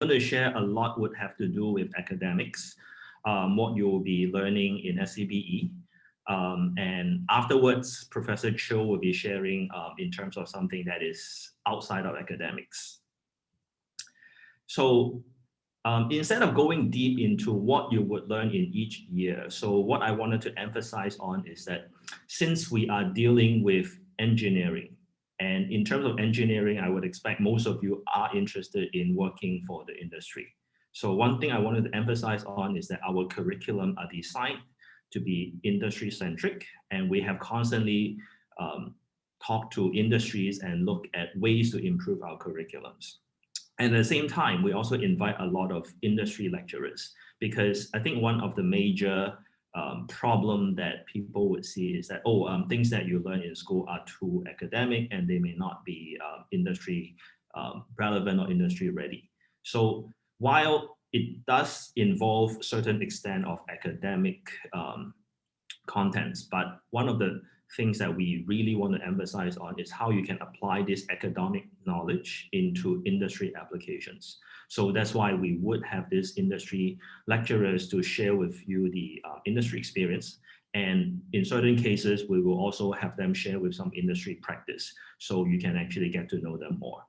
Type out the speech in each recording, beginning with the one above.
going to share a lot would have to do with academics, what you'll be learning in SCBE. And afterwards, Professor Cho will be sharing in terms of something that is outside of academics. So instead of going deep into what you would learn in each year, so what I wanted to emphasize on is that since we are dealing with engineering, and in terms of engineering, I would expect most of you are interested in working for the industry. So one thing I wanted to emphasize on is that our curriculum are designed to be industry-centric, and we have constantly talked to industries and look at ways to improve our curriculums. And at the same time, we also invite a lot of industry lecturers, because I think one of the major problem that people would see is that, things that you learn in school are too academic and they may not be industry relevant or industry ready. So while it does involve certain extent of academic contents, but one of the things that we really want to emphasize on is how you can apply this academic knowledge into industry applications. So that's why we would have this industry lecturers to share with you the industry experience. And in certain cases, we will also have them share with some industry practice, so you can actually get to know them more.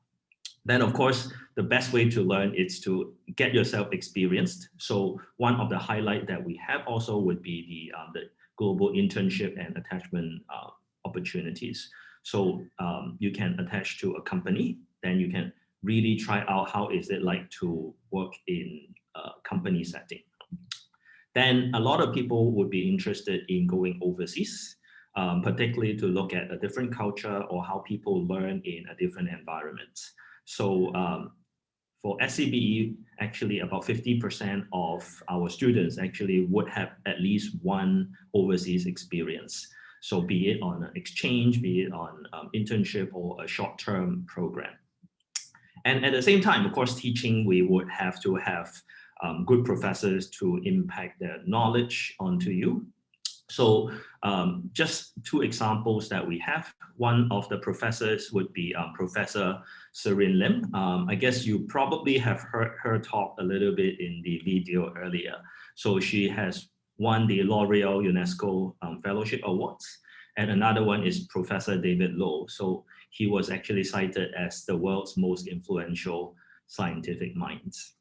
Then, of course, the best way to learn is to get yourself experienced. So one of the highlights that we have also would be the global internship and attachment opportunities. So you can attach to a company, then you can really try out how is it like to work in a company setting. Then a lot of people would be interested in going overseas, particularly to look at a different culture or how people learn in a different environment. So for SCBE, actually about 50% of our students actually would have at least one overseas experience. So be it on an exchange, be it on internship or a short-term program. And at the same time, of course, teaching, we would have to have good professors to impact their knowledge onto you. So just two examples that we have. One of the professors would be Professor Serin Lim. I guess you probably have heard her talk a little bit in the video earlier. So she has won the L'Oreal UNESCO Fellowship Awards. And another one is Professor David Low. So he was actually cited as the world's most influential scientific minds.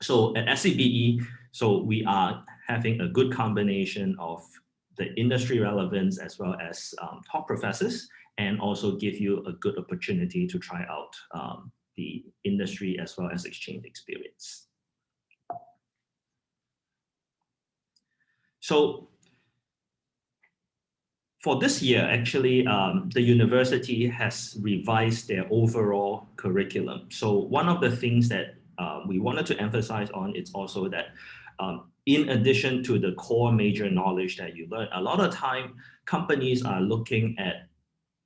So at SCBE, so we are having a good combination of the industry relevance as well as top professors, and also give you a good opportunity to try out the industry as well as exchange experience. So for this year, actually, the university has revised their overall curriculum. So one of the things that we wanted to emphasize on is also that in addition to the core major knowledge that you learn, a lot of time companies are looking at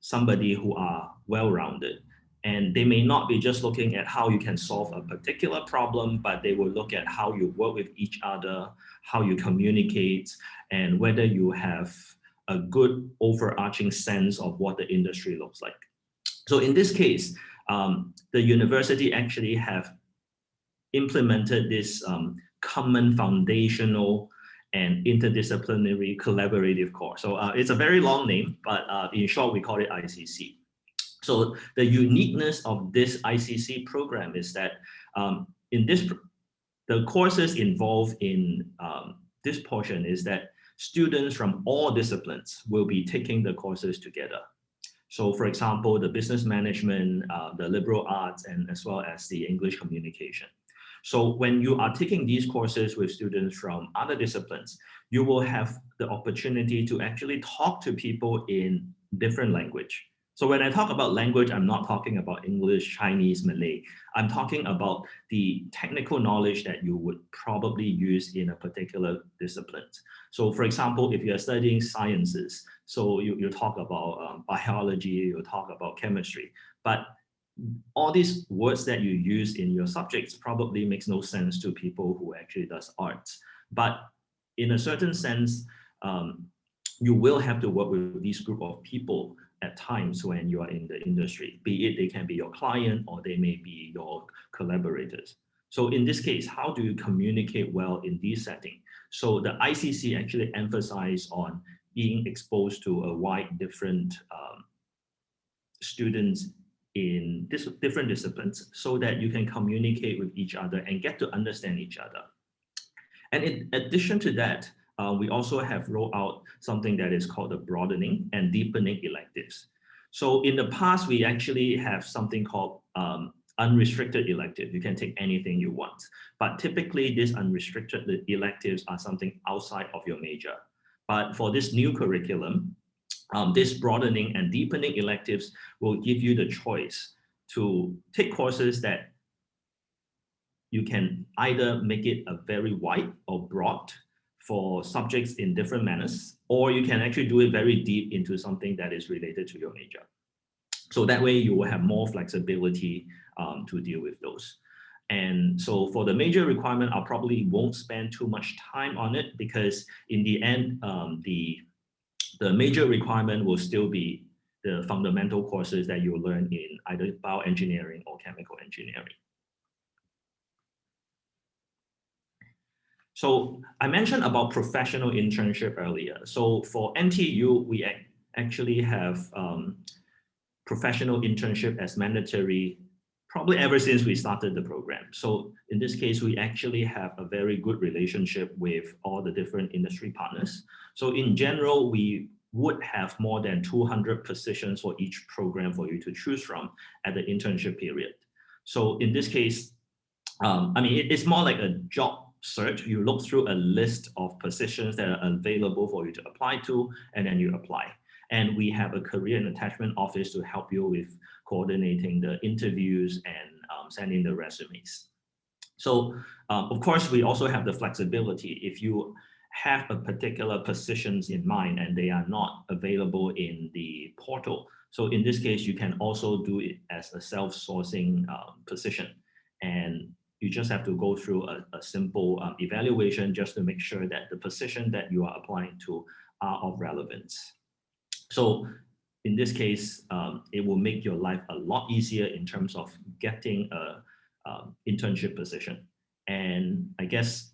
somebody who are well-rounded, and they may not be just looking at how you can solve a particular problem, but they will look at how you work with each other, how you communicate, and whether you have a good overarching sense of what the industry looks like. So in this case, the university actually have implemented this common foundational and interdisciplinary collaborative course. So it's a very long name, but in short, we call it ICC. So the uniqueness of this ICC program is that the courses involved in this portion is that students from all disciplines will be taking the courses together. So for example, the business management, the liberal arts, and as well as the English communication. So when you are taking these courses with students from other disciplines, you will have the opportunity to actually talk to people in different language. So when I talk about language, I'm not talking about English, Chinese, Malay. I'm talking about the technical knowledge that you would probably use in a particular discipline. So for example, if you're studying sciences, so you talk about biology, you talk about chemistry, but all these words that you use in your subjects probably makes no sense to people who actually does arts. But in a certain sense, you will have to work with these group of people at times when you are in the industry, be it they can be your client or they may be your collaborators. So in this case, how do you communicate well in this setting? So the ICC actually emphasize on being exposed to a wide different students in different disciplines so that you can communicate with each other and get to understand each other. And in addition to that, we also have rolled out something that is called the broadening and deepening electives. So in the past, we actually have something called unrestricted elective. You can take anything you want. But typically, these unrestricted electives are something outside of your major. But for this new curriculum, this broadening and deepening electives will give you the choice to take courses that you can either make it a very wide or broad for subjects in different manners, or you can actually do it very deep into something that is related to your major. So that way you will have more flexibility to deal with those. And so for the major requirement, I probably won't spend too much time on it because in the end, the major requirement will still be the fundamental courses that you learn in either bioengineering or chemical engineering. So I mentioned about professional internship earlier. So for NTU, we actually have professional internship as mandatory probably ever since we started the program. So in this case, we actually have a very good relationship with all the different industry partners. So in general, we would have more than 200 positions for each program for you to choose from at the internship period. So in this case, I mean, it's more like a job search. You look through a list of positions that are available for you to apply to, and then you apply. And we have a career and attachment office to help you with coordinating the interviews and sending the resumes. So of course, we also have the flexibility. If you have a particular positions in mind and they are not available in the portal, so in this case, you can also do it as a self-sourcing position. And you just have to go through a simple evaluation just to make sure that the position that you are applying to are of relevance. So in this case, it will make your life a lot easier in terms of getting an internship position. And I guess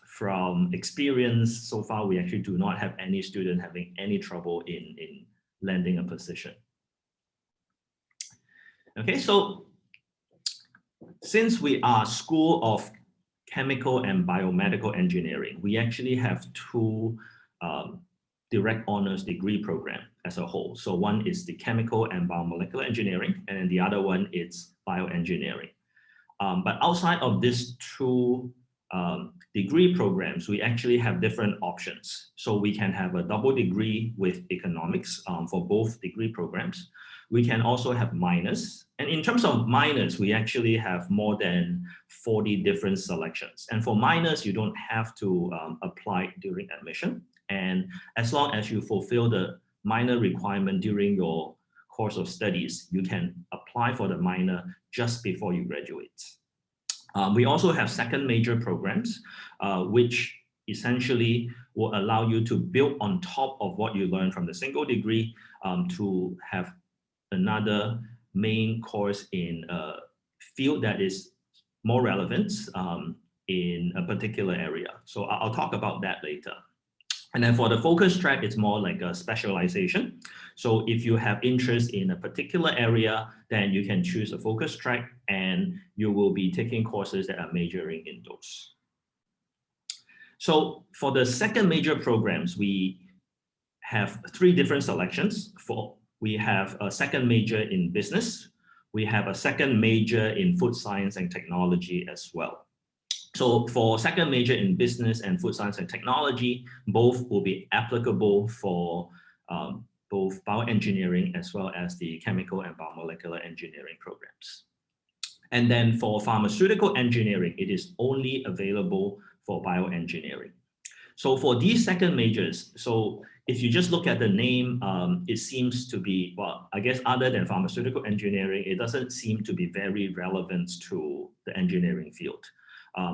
from experience so far, we actually do not have any student having any trouble in landing a position. Okay, so since we are School of Chemical and Biomedical Engineering, we actually have two direct honors degree program as a whole. So one is the Chemical and Biomolecular Engineering, and then the other one is Bioengineering. But outside of these two degree programs, we actually have different options. So we can have a double degree with economics for both degree programs. We can also have minors. And in terms of minors, we actually have more than 40 different selections. And for minors, you don't have to apply during admission. And as long as you fulfill the minor requirement during your course of studies, you can apply for the minor just before you graduate. We also have second major programs, which essentially will allow you to build on top of what you learn from the single degree to have another main course in a field that is more relevant in a particular area. So I'll talk about that later. And then for the focus track, it's more like a specialization. So if you have interest in a particular area, then you can choose a focus track and you will be taking courses that are majoring in those. So for the second major programs, we have three different selections. We have a second major in business. We have a second major in food science and technology as well. So for second major in business and food science and technology, both will be applicable for both bioengineering as well as the chemical and biomolecular engineering programs. And then for pharmaceutical engineering, it is only available for bioengineering. So for these second majors, so if you just look at the name, it seems to be, well, I guess other than pharmaceutical engineering, it doesn't seem to be very relevant to the engineering field.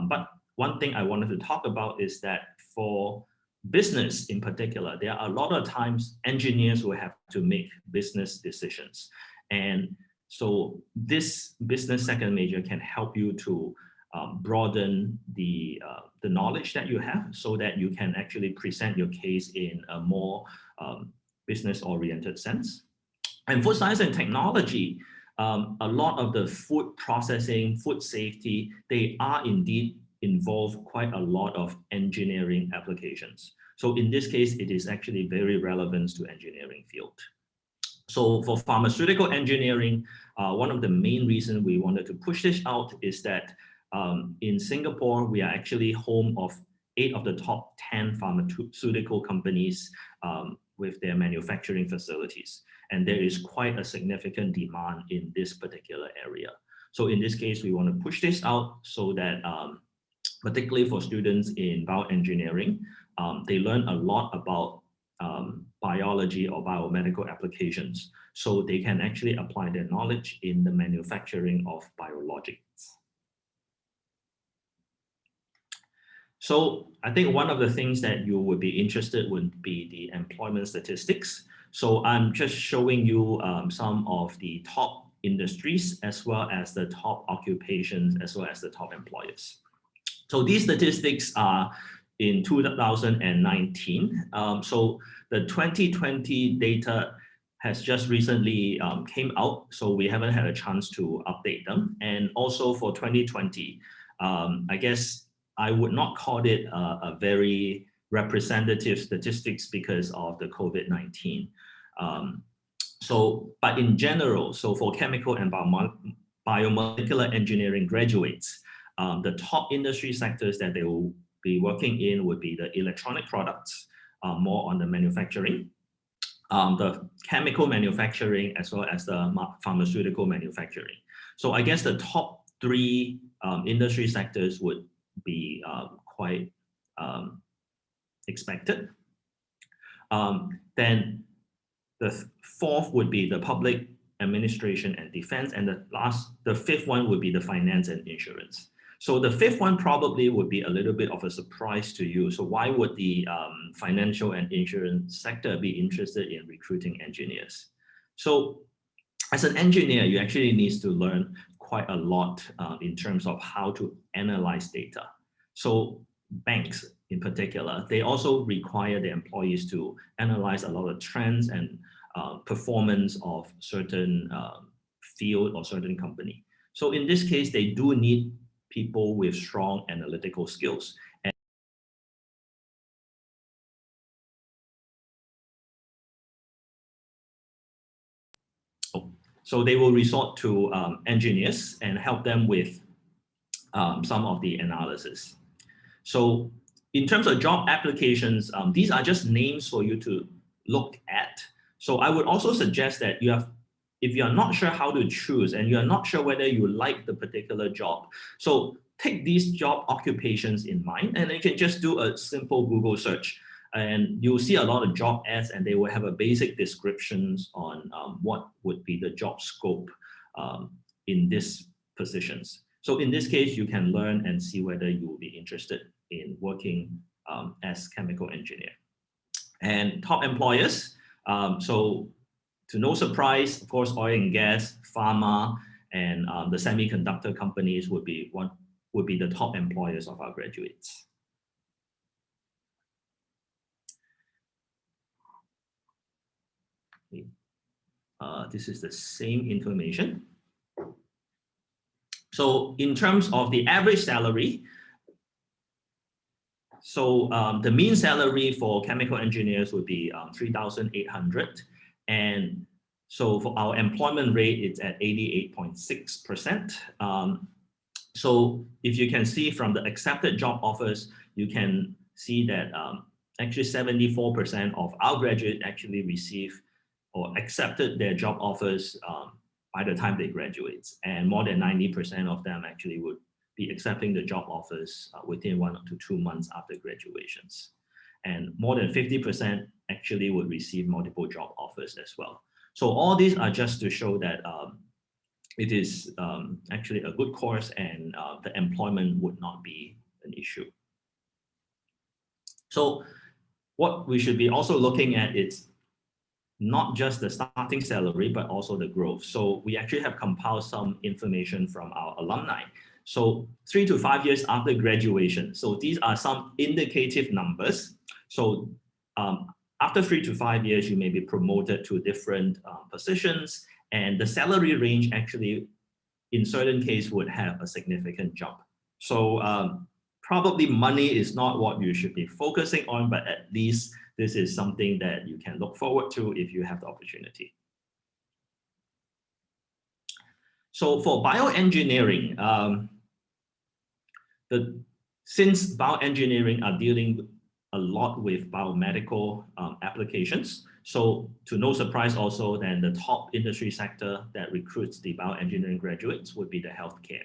But one thing I wanted to talk about is that for business in particular, there are a lot of times engineers will have to make business decisions. And so this business second major can help you to broaden the knowledge that you have so that you can actually present your case in a more business-oriented sense. And food science and technology, a lot of the food processing, food safety, they are indeed involve quite a lot of engineering applications. So in this case, it is actually very relevant to engineering field. So for pharmaceutical engineering, one of the main reasons we wanted to push this out is that in Singapore, we are actually home of 8 of the top 10 pharmaceutical companies with their manufacturing facilities. And there is quite a significant demand in this particular area. So in this case, we want to push this out so that particularly for students in bioengineering, they learn a lot about biology or biomedical applications, so they can actually apply their knowledge in the manufacturing of biologics. So I think one of the things that you would be interested would be the employment statistics. So I'm just showing you some of the top industries as well as the top occupations as well as the top employers. So these statistics are in 2019. So the 2020 data has just recently came out, so we haven't had a chance to update them. And also for 2020, I guess I would not call it a very representative statistics because of the COVID-19. But in general, so for chemical and biomolecular engineering graduates, the top industry sectors that they will be working in would be the electronic products, more on the manufacturing, the chemical manufacturing, as well as the pharmaceutical manufacturing. So I guess the top 3 industry sectors would be quite expected. Then the 4th would be the public administration and defense, and the 5th one would be the finance and insurance. So the 5th one probably would be a little bit of a surprise to you. So why would the financial and insurance sector be interested in recruiting engineers? So as an engineer, you actually need to learn quite a lot in terms of how to analyze data. So banks in particular, they also require the employees to analyze a lot of trends and performance of certain field or certain company. So in this case, they do need people with strong analytical skills. So they will resort to engineers and help them with some of the analysis. So in terms of job applications, these are just names for you to look at. So I would also suggest that if you're not sure how to choose and you're not sure whether you like the particular job, so take these job occupations in mind, and you can just do a simple Google search, and you'll see a lot of job ads, and they will have a basic descriptions on what would be the job scope in these positions. So in this case, you can learn and see whether you will be interested in working as chemical engineer. And top employers, so to no surprise, of course, oil and gas, pharma, and the semiconductor companies would be the top employers of our graduates. This is the same information. So in terms of the average salary, so the mean salary for chemical engineers would be 3,800. And so for our employment rate, it's at 88.6%. So if you can see from the accepted job offers, you can see that actually 74% of our graduates actually receive or accepted their job offers by the time they graduate. And more than 90% of them actually would be accepting the job offers within 1 to 2 months after graduations. And more than 50% actually would receive multiple job offers as well. So all these are just to show that it is actually a good course, and the employment would not be an issue. So what we should be also looking at is not just the starting salary, but also the growth. So we actually have compiled some information from our alumni So 3 to 5 years after graduation. So these are some indicative numbers. So after 3 to 5 years, you may be promoted to different positions, and the salary range actually, in certain cases, would have a significant jump. So probably money is not what you should be focusing on, but at least this is something that you can look forward to if you have the opportunity. So for bioengineering, since bioengineering are dealing a lot with biomedical applications, so to no surprise also, then the top industry sector that recruits the bioengineering graduates would be the healthcare.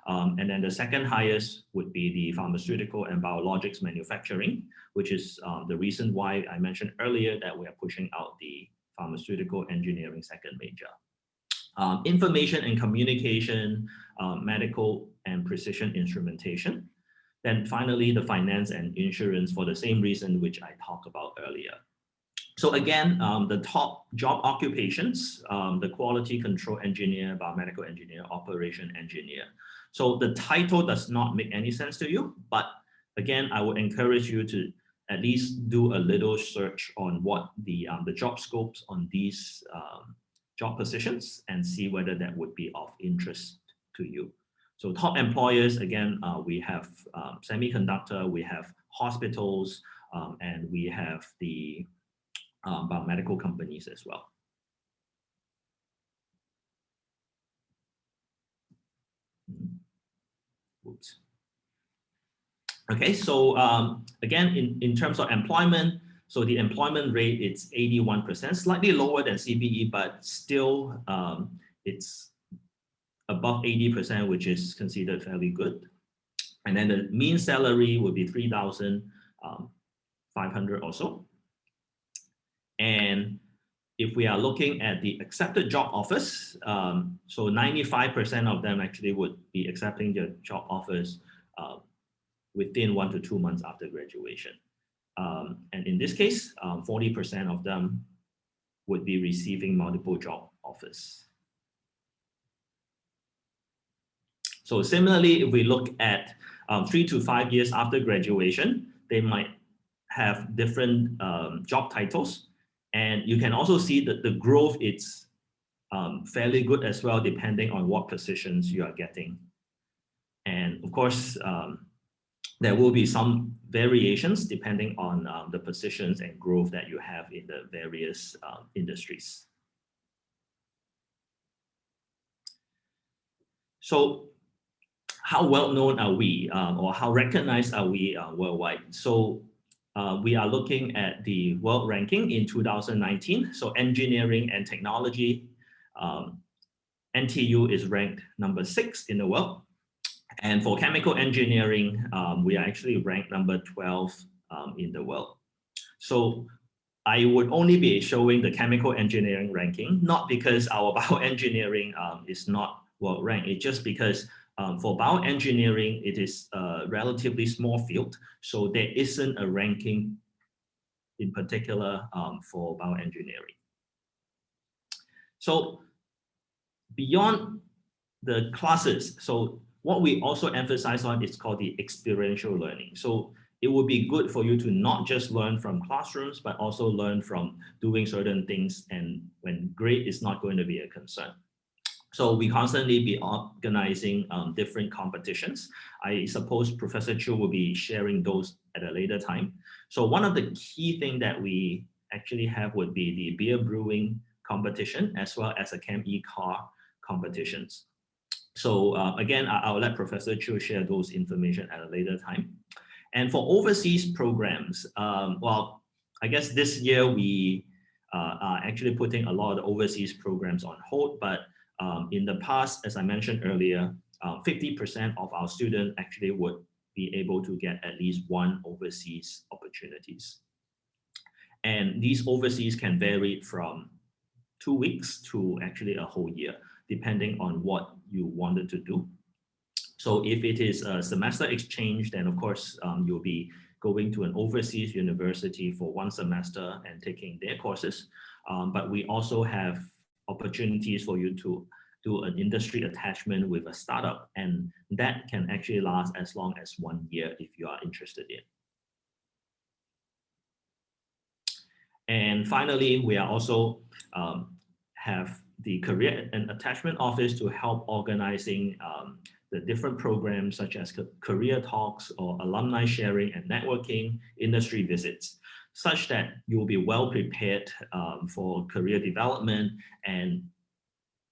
And then the second highest would be the pharmaceutical and biologics manufacturing, which is the reason why I mentioned earlier that we are pushing out the pharmaceutical engineering second major. Information and communication, medical and precision instrumentation. Then finally, the finance and insurance for the same reason which I talked about earlier. So again, the top job occupations, the quality control engineer, biomedical engineer, operation engineer. So the title does not make any sense to you, but again, I would encourage you to at least do a little search on what the job scopes on these job positions and see whether that would be of interest to you. So top employers, again, we have semiconductor, we have hospitals, and we have the biomedical companies as well. Oops. Okay, so again, in terms of employment, so the employment rate, it's 81%, slightly lower than CBE, but still it's above 80%, which is considered fairly good. And then the mean salary would be 3,500 or so. And if we are looking at the accepted job offers, so 95% of them actually would be accepting their job offers within 1 to 2 months after graduation. And in this case, 40% of them would be receiving multiple job offers. So similarly, if we look at 3 to 5 years after graduation, they might have different job titles. And you can also see that the growth is fairly good as well, depending on what positions you are getting. And of course, there will be some variations depending on the positions and growth that you have in the various industries. So how well known are we, or how recognized are we worldwide? So we are looking at the world ranking in 2019. So engineering and technology, NTU is ranked number 6 in the world. And for chemical engineering, we are actually ranked number 12 in the world. So I would only be showing the chemical engineering ranking, not because our bioengineering is not world ranked, it's just because for bioengineering, it is a relatively small field, so there isn't a ranking in particular for bioengineering. So beyond the classes, so what we also emphasize on is called the experiential learning. So it would be good for you to not just learn from classrooms, but also learn from doing certain things, and when grade is not going to be a concern. So we constantly be organizing different competitions. I suppose Professor Chu will be sharing those at a later time. So one of the key things that we actually have would be the beer brewing competition, as well as a Cami Car competitions. So again, I'll let Professor Chu share those information at a later time. And for overseas programs, well, I guess this year we are actually putting a lot of overseas programs on hold, but in the past, as I mentioned earlier, 50% of our students actually would be able to get at least one overseas opportunities. And these overseas can vary from 2 weeks to actually a whole year, depending on what you wanted to do. So if it is a semester exchange, then of course you'll be going to an overseas university for 1 semester and taking their courses. But we also have opportunities for you to do an industry attachment with a startup, and that can actually last as long as 1 year if you are interested in. And finally, we are also have the Career and Attachment Office to help organizing the different programs such as career talks or alumni sharing and networking, industry visits, such that you will be well prepared for career development. And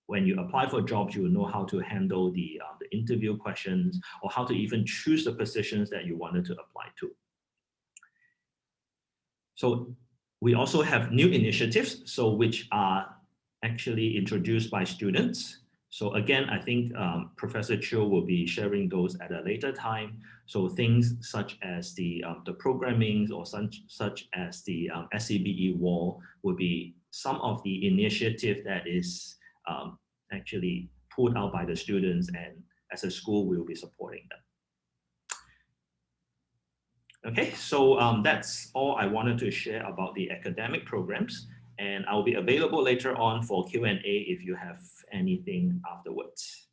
when you apply for jobs, you will know how to handle the interview questions or how to even choose the positions that you wanted to apply to. So we also have new initiatives, so which are actually introduced by students. So again, I think Professor Chiu will be sharing those at a later time. So things such as the programming or such as the SCBE wall will be some of the initiative that is actually put out by the students, and as a school, we will be supporting them. Okay, so that's all I wanted to share about the academic programs, and I'll be available later on for Q&A if you have anything afterwards.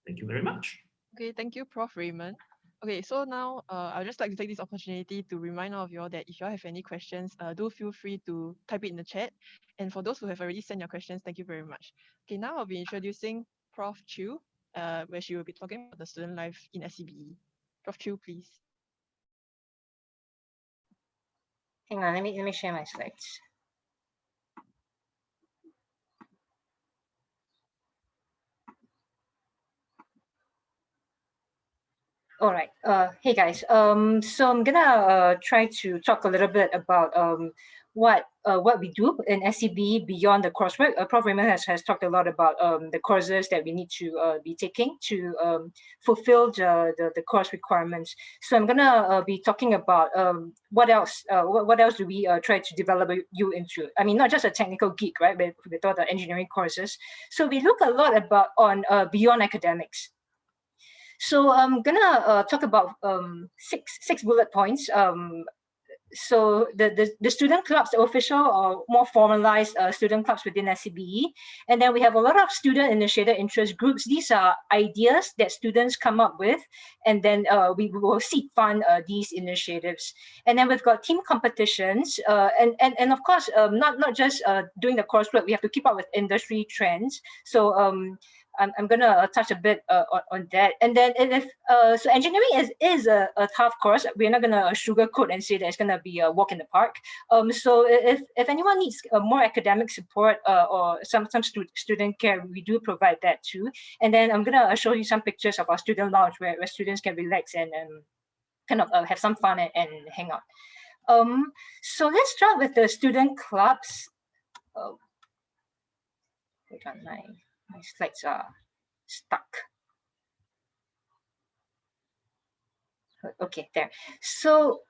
Thank you very much. Okay, thank you, Prof. Raymond. Okay, so now I'd just like to take this opportunity to remind all of you all that if you all have any questions, do feel free to type it in the chat. And for those who have already sent your questions, thank you very much. Okay, now I'll be introducing Prof. Chiu, where she will be talking about the student life in SCBE. Prof. Chiu, please. Hang on, let me share my slides. All right. Hey guys. So I'm gonna try to talk a little bit about what we do in SCBE beyond the coursework. Prof. Raymond has talked a lot about the courses that we need to be taking to fulfill the course requirements. So I'm gonna be talking about what else do we try to develop you into. I mean, not just a technical geek, right? With all the engineering courses. So we look a lot about on beyond academics. So I'm gonna talk about six bullet points. So the student clubs, the official or more formalized student clubs within SCBE, and then we have a lot of student-initiated interest groups. These are ideas that students come up with, and then we will seek fund these initiatives. And then we've got team competitions, and of course, not just doing the coursework. We have to keep up with industry trends. So I'm gonna touch a bit on that, and then so engineering is a tough course. We're not gonna sugarcoat and say that it's gonna be a walk in the park. So if anyone needs more academic support or some student care, we do provide that too. And then I'm gonna show you some pictures of our student lounge where students can relax and kind of have some fun and hang out. So let's start with the student clubs. Wait on my slides are stuck. Okay, there. So,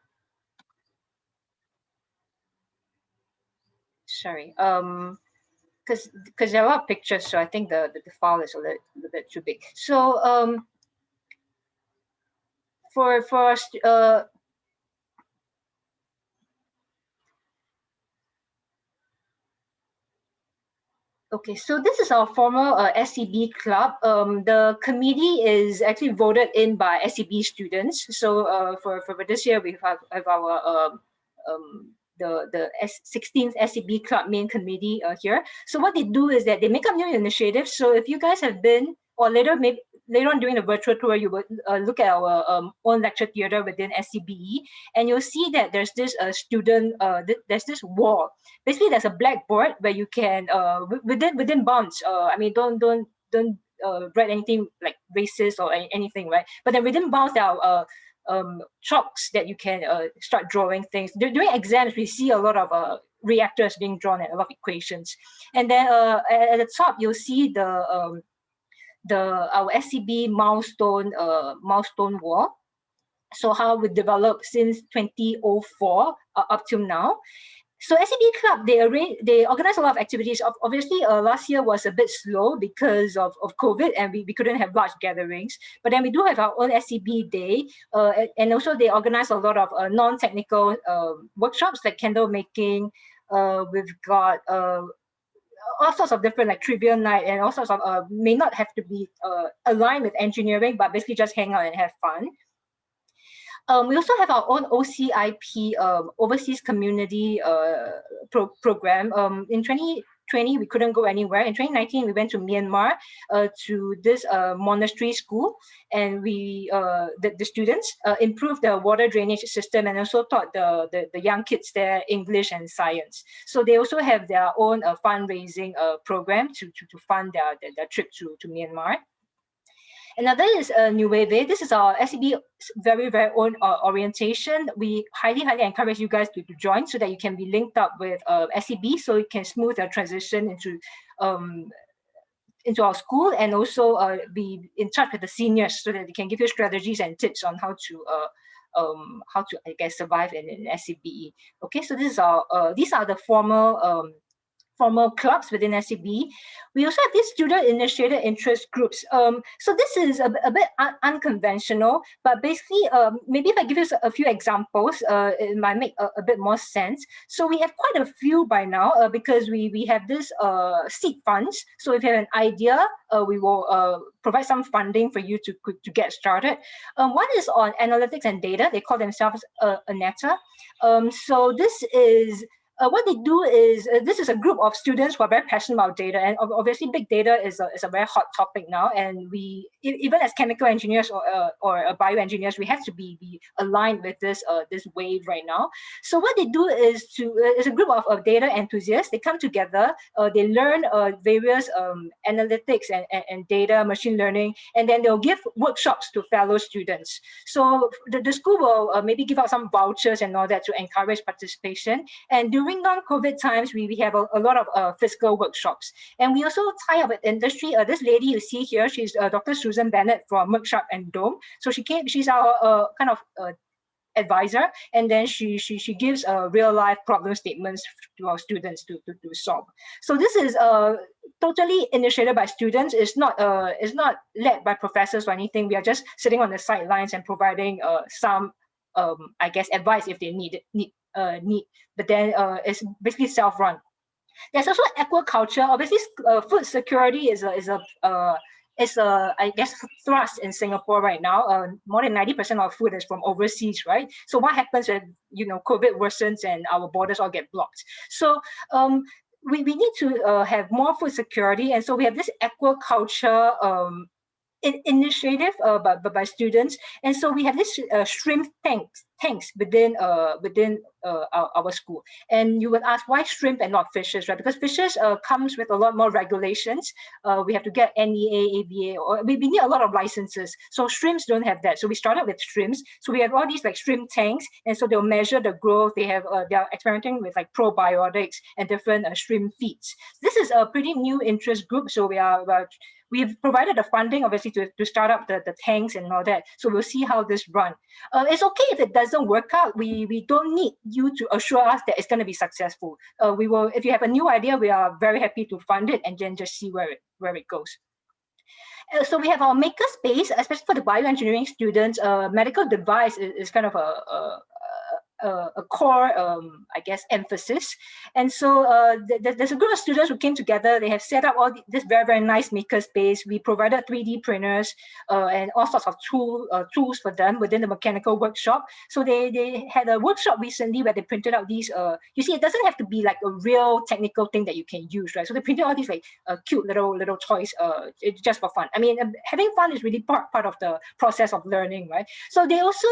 sorry, because there are a lot of pictures, so I think the file is a little bit too big. So, for okay, so this is our formal SCBE club. The committee is actually voted in by SCBE students. So for this year, we have our the 16th SCBE club main committee here. So what they do is that they make up new initiatives. So if you guys have been, or later on during the virtual tour, you would look at our own lecture theater within SCBE, and you'll see that there's this student, there's this wall. Basically, there's a blackboard where you can within bounds. I mean, don't write anything like racist or anything, right? But then within bounds, there are chalks that you can start drawing things. During exams, we see a lot of reactors being drawn and a lot of equations. And then at the top, you'll see our SCBE milestone wall. So how we developed since 2004 up till now. So SCBE Club, they organize a lot of activities. Obviously, last year was a bit slow because of COVID, and we couldn't have large gatherings. But then we do have our own SCBE Day, and also they organize a lot of non-technical workshops like candle making. We've got all sorts of different like trivia night and all sorts of may not have to be aligned with engineering, but basically just hang out and have fun. We also have our own OCIP, Overseas Community Program. In 2020, we couldn't go anywhere. In 2019, we went to Myanmar to this monastery school, and we, the students improved the water drainage system and also taught the young kids there English and science. So they also have their own fundraising program to fund their trip to Myanmar. Another is Nueve. This is our SCBE very own orientation. We highly encourage you guys to join so that you can be linked up with SCBE, so you can smooth the transition into our school, and also be in touch with the seniors so that they can give you strategies and tips on how to I guess survive in SCBE. Okay, so this is our these are the formal clubs within SCBE. We also have these student-initiated interest groups. So this is a bit unconventional, but basically, maybe if I give you a few examples, it might make a bit more sense. So we have quite a few by now because we have this seed funds. So if you have an idea, we will provide some funding for you to get started. One is on analytics and data. They call themselves ANETA. So this is what they do is, this is a group of students who are very passionate about data, and obviously big data is a very hot topic now, and we, even as chemical engineers or bioengineers, we have to be aligned with this wave right now. So what they do is it's a group of data enthusiasts. They come together, they learn various analytics and data, machine learning, and then they'll give workshops to fellow students. So the school will maybe give out some vouchers and all that to encourage participation. And during non-COVID times, we have a lot of physical workshops. And we also tie up with industry. This lady you see here, she's Dr. Susan Bennett from Merck Sharp and Dome. So she's our kind of advisor, and then she gives real life problem statements to our students to solve. So this is totally initiated by students. It's not led by professors or anything. We are just sitting on the sidelines and providing some I guess advice if they need. But then it's basically self-run. There's also aquaculture. Obviously, food security is I guess thrust in Singapore right now. More than 90% of food is from overseas, right? So what happens when COVID worsens and our borders all get blocked? So we need to have more food security, and so we have this aquaculture initiative by students, and so we have this shrimp tanks within our school. And you would ask, why shrimp and not fishes, right? Because fishes comes with a lot more regulations. We have to get NEA, AVA, or we need a lot of licenses. So shrimps don't have that. So we started with shrimps. So we have all these like shrimp tanks, and so they'll measure the growth. They are experimenting with like probiotics and different shrimp feeds. This is a pretty new interest group. So we've provided the funding, obviously, to start up the tanks and all that. So we'll see how this runs. It's okay if it doesn't work out. We don't need you to assure us that it's going to be successful. We will, if you have a new idea, we are very happy to fund it and then just see where it goes. So we have our maker space, especially for the bioengineering students. Medical device is kind of a core, I guess, emphasis. And so there's a group of students who came together. They have set up all this very nice maker space. We provided 3D printers and all sorts of tools for them within the mechanical workshop. So they had a workshop recently where they printed out these, you see, it doesn't have to be like a real technical thing that you can use, right? So they printed all these like cute little toys just for fun. I mean, having fun is really part of the process of learning, right? So they also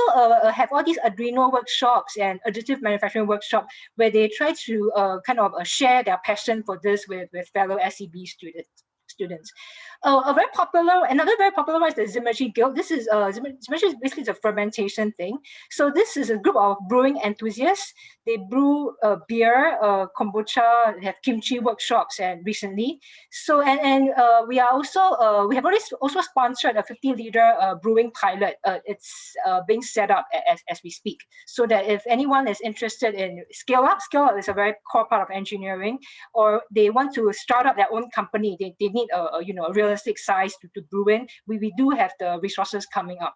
have all these Arduino workshops and additive manufacturing workshop where they try to share their passion for this with fellow SCBE students. Another very popular one is the Zimergy Guild. This is Zimergy is basically a fermentation thing. So this is a group of brewing enthusiasts. They brew beer, kombucha. They have kimchi workshops and recently. So and we are also we have already also sponsored a 50-liter brewing pilot. It's being set up as we speak, so that if anyone is interested in scale up is a very core part of engineering, or they want to start up their own company, they need a realistic size to brew in. We do have the resources coming up.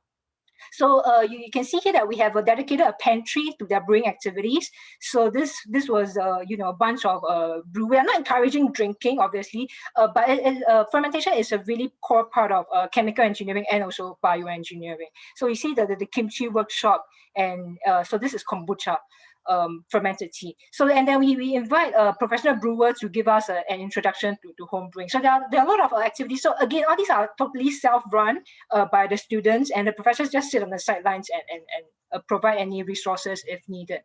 So you can see here that we have dedicated a pantry to their brewing activities. So this was a bunch of brew. We are not encouraging drinking, obviously, but fermentation is a really core part of chemical engineering and also bioengineering. So you see the kimchi workshop, and so this is kombucha. Fermented tea. So, and then we invite professional brewers to give us an introduction to home brewing. So there are a lot of activities. So again, all these are totally self-run by the students, and the professors just sit on the sidelines and provide any resources if needed.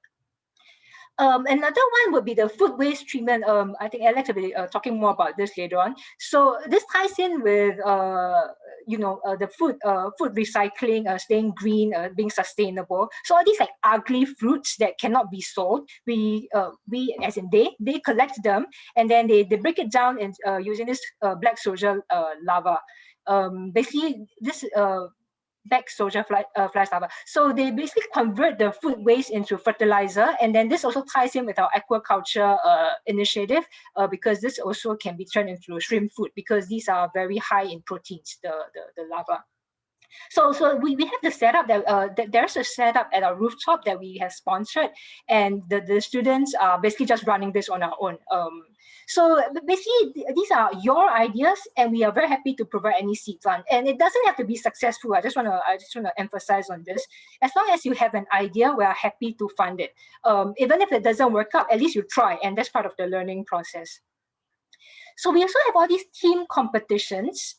Another one would be the food waste treatment. I think Alex will be talking more about this later on. So this ties in with the food recycling, staying green, being sustainable. So all these like ugly fruits that cannot be sold, we as in they collect them, and then they break it down and using this black soldier lava. Basically this black soldier fly lava. So they basically convert the food waste into fertilizer, and then this also ties in with our aquaculture initiative because this also can be turned into shrimp food because these are very high in proteins, the lava. So we have the setup that there's a setup at our rooftop that we have sponsored, and the students are basically just running this on our own. So basically, these are your ideas, and we are very happy to provide any seed fund. And it doesn't have to be successful. I just want to emphasize on this. As long as you have an idea, we are happy to fund it. Even if it doesn't work out, at least you try, and that's part of the learning process. So we also have all these team competitions.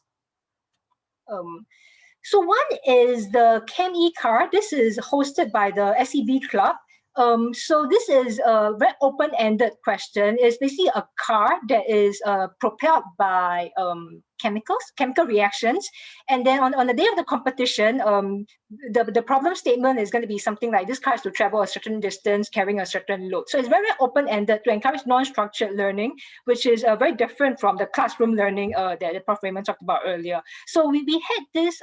So one is the Cami Car. This is hosted by the SCBE Club. So this is a very open-ended question. It's basically a car that is propelled by chemical reactions. And then on the day of the competition, the problem statement is going to be something like this car has to travel a certain distance, carrying a certain load. So it's very, very open-ended to encourage non-structured learning, which is very different from the classroom learning that Prof. Raymond talked about earlier. So we had this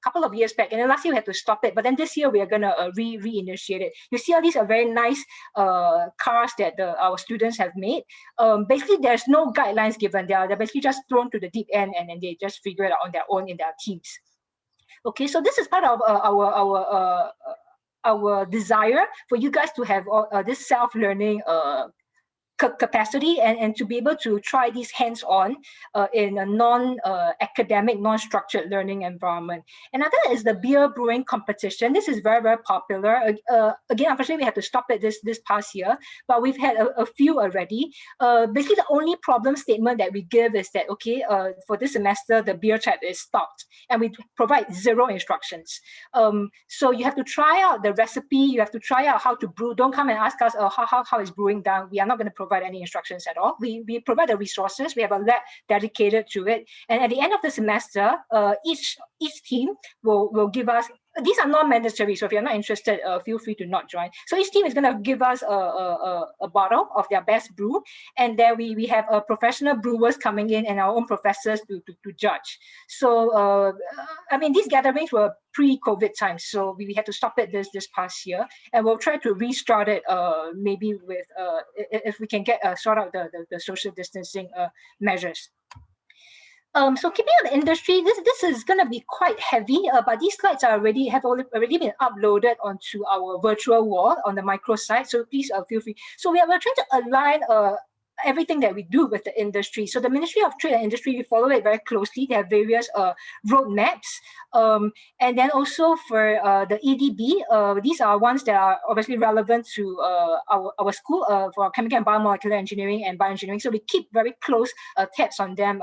couple of years back, and then last year we had to stop it, but then this year we are going to reinitiate it. You see all these are very nice cars that our students have made. Basically, there's no guidelines given. They're basically just thrown to the deep end, and then they just figure it out on their own in their teams. Okay, so this is part of our desire for you guys to have this self-learning capacity and to be able to try these hands-on in a non-academic, non-structured learning environment. Another is the beer brewing competition. This is very, very popular. Again, unfortunately, we had to stop it this past year, but we've had a few already. Basically, the only problem statement that we give is that, okay, for this semester, the beer tap is stopped, and we provide 0 instructions. So you have to try out the recipe. You have to try out how to brew. Don't come and ask us, how is brewing done? We are not going to provide any instructions at all. We provide the resources. We have a lab dedicated to it. And at the end of the semester, each team will give us, these are non-mandatory, so if you're not interested, feel free to not join. So each team is going to give us a bottle of their best brew, and then we have professional brewers coming in and our own professors to judge. So, I mean, these gatherings were pre-COVID times, so we had to stop it this past year, and we'll try to restart it maybe with, if we can get sort out the social distancing measures. So keeping on the industry, this is going to be quite heavy, but these slides have already been uploaded onto our virtual wall on the microsite. So please feel free. So we're trying to align everything that we do with the industry. So the Ministry of Trade and Industry, we follow it very closely. They have various roadmaps. And then also for the EDB, these are ones that are obviously relevant to our school for chemical and biomolecular engineering and bioengineering. So we keep very close tabs on them.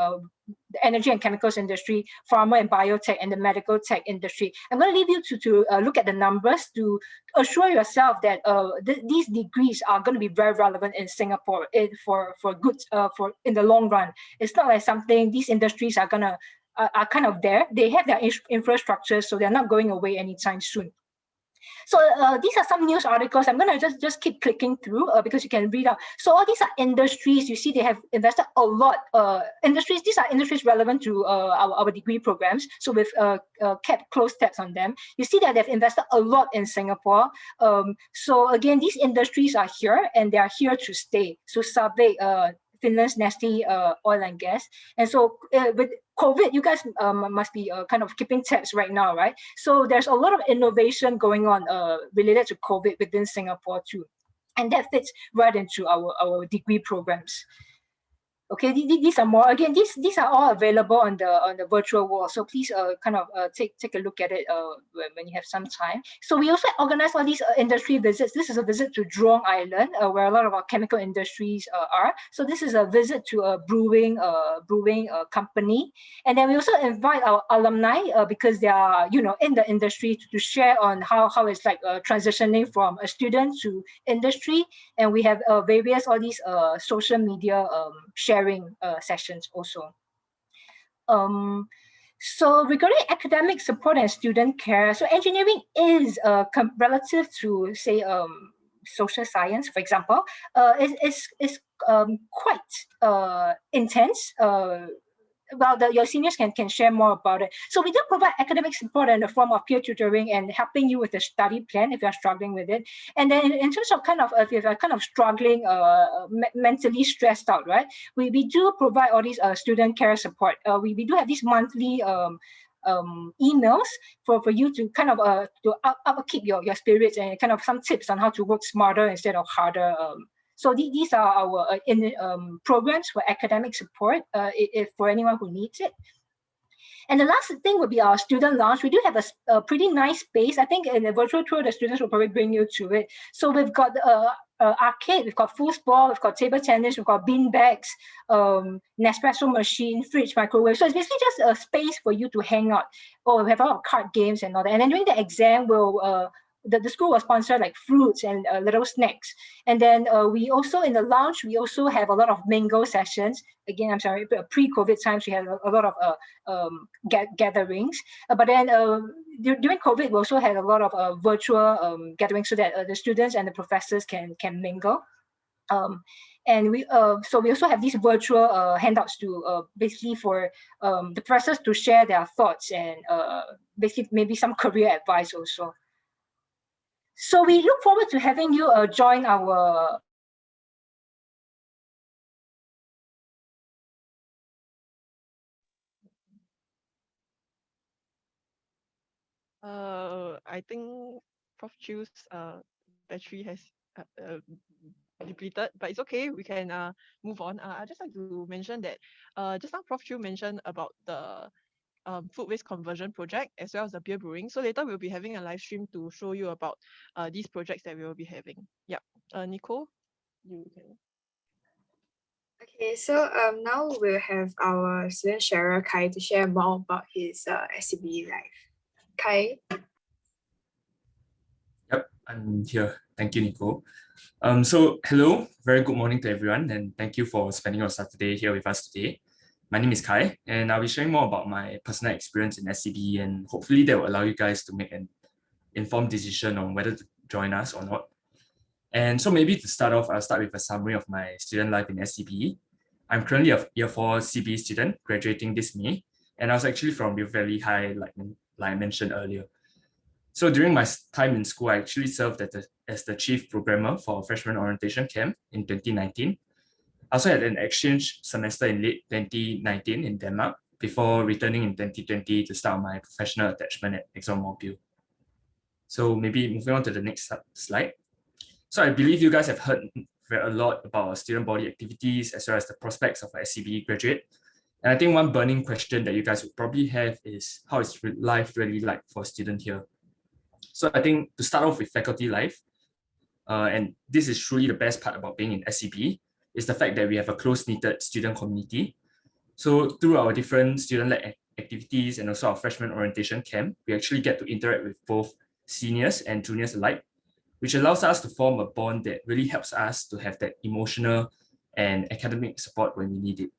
The energy and chemicals industry, pharma and biotech, and the medical tech industry. I'm going to leave you to look at the numbers to assure yourself that these degrees are going to be very relevant in Singapore for in the long run. It's not like something these industries are kind of there. They have their infrastructure, so they're not going away anytime soon. So these are some news articles. I'm going to just keep clicking through because you can read out. So all these are industries. You see they have invested a lot. Industries. These are industries relevant to our degree programs. So we've kept close tabs on them. You see that they've invested a lot in Singapore. So again, these industries are here and they are here to stay. So SABIC, Finland's nasty oil and gas. And so with COVID, you guys must be kind of keeping tabs right now, right? So there's a lot of innovation going on related to COVID within Singapore too. And that fits right into our degree programs. Okay, these are more, again, these are all available on the virtual wall. So please kind of take a look at it when you have some time. So we also organize all these industry visits. This is a visit to Jurong Island, where a lot of our chemical industries are. So this is a visit to a brewing company. And then we also invite our alumni because they are, you know, in the industry to share on how it's like transitioning from a student to industry. And we have various all these social media sharing sessions also. So regarding academic support and student care, so engineering is relative to, say, social science, for example, is quite intense. Well, your seniors can share more about it. So we do provide academic support in the form of peer tutoring and helping you with the study plan if you're struggling with it. And then in terms of kind of, if you're kind of struggling, mentally stressed out, right? We do provide all these student care support. We do have these monthly emails for you to kind of to upkeep your spirits and kind of some tips on how to work smarter instead of harder. So these are our programs for academic support if for anyone who needs it. And the last thing would be our student lounge. We do have a pretty nice space. I think in the virtual tour, the students will probably bring you to it. So we've got arcade, we've got foosball, we've got table tennis, we've got bean bags, Nespresso machine, fridge, microwave. So it's basically just a space for you to hang out. Oh, we have a lot of card games and all that. And then during the exam, the school will sponsor like fruits and little snacks. And then we also, in the lounge, we also have a lot of mingle sessions. Again, I'm sorry, pre-COVID times, we had a lot of gatherings. But then during COVID, we also had a lot of virtual gatherings so that the students and the professors can mingle. And we so we also have these virtual handouts to basically for the professors to share their thoughts and basically maybe some career advice also. So we look forward to having you join our I think Prof Chew's battery has depleted, but it's okay. We can move on. I'd just like to mention that just now Prof Chew mentioned about the food waste conversion project as well as the beer brewing. So later we'll be having a live stream to show you about these projects that we will be having. Yeah, Nicole, you can. Okay, so now we'll have our student sharer Kai to share more about his SCBE life. Kai. Yep, I'm here. Thank you, Nicole. So hello, very good morning to everyone, and thank you for spending your Saturday here with us today. My name is Kai, and I'll be sharing more about my personal experience in SCBE, and hopefully that will allow you guys to make an informed decision on whether to join us or not. And so maybe to start off, I'll start with a summary of my student life in SCBE. I'm currently a Year 4 CBE student, graduating this May, and I was actually from River Valley High, like I mentioned earlier. So during my time in school, I actually served as the chief programmer for a freshman orientation camp in 2019. I also had an exchange semester in late 2019 in Denmark before returning in 2020 to start my professional attachment at ExxonMobil. So maybe moving on to the next slide. So I believe you guys have heard a lot about student body activities as well as the prospects of a SCBE graduate. And I think one burning question that you guys would probably have is, how is life really like for a student here? So I think to start off with faculty life, and this is truly the best part about being in SCBE, is the fact that we have a close-knitted student community. So through our different student-led activities and also our freshman orientation camp, we actually get to interact with both seniors and juniors alike, which allows us to form a bond that really helps us to have that emotional and academic support when we need it.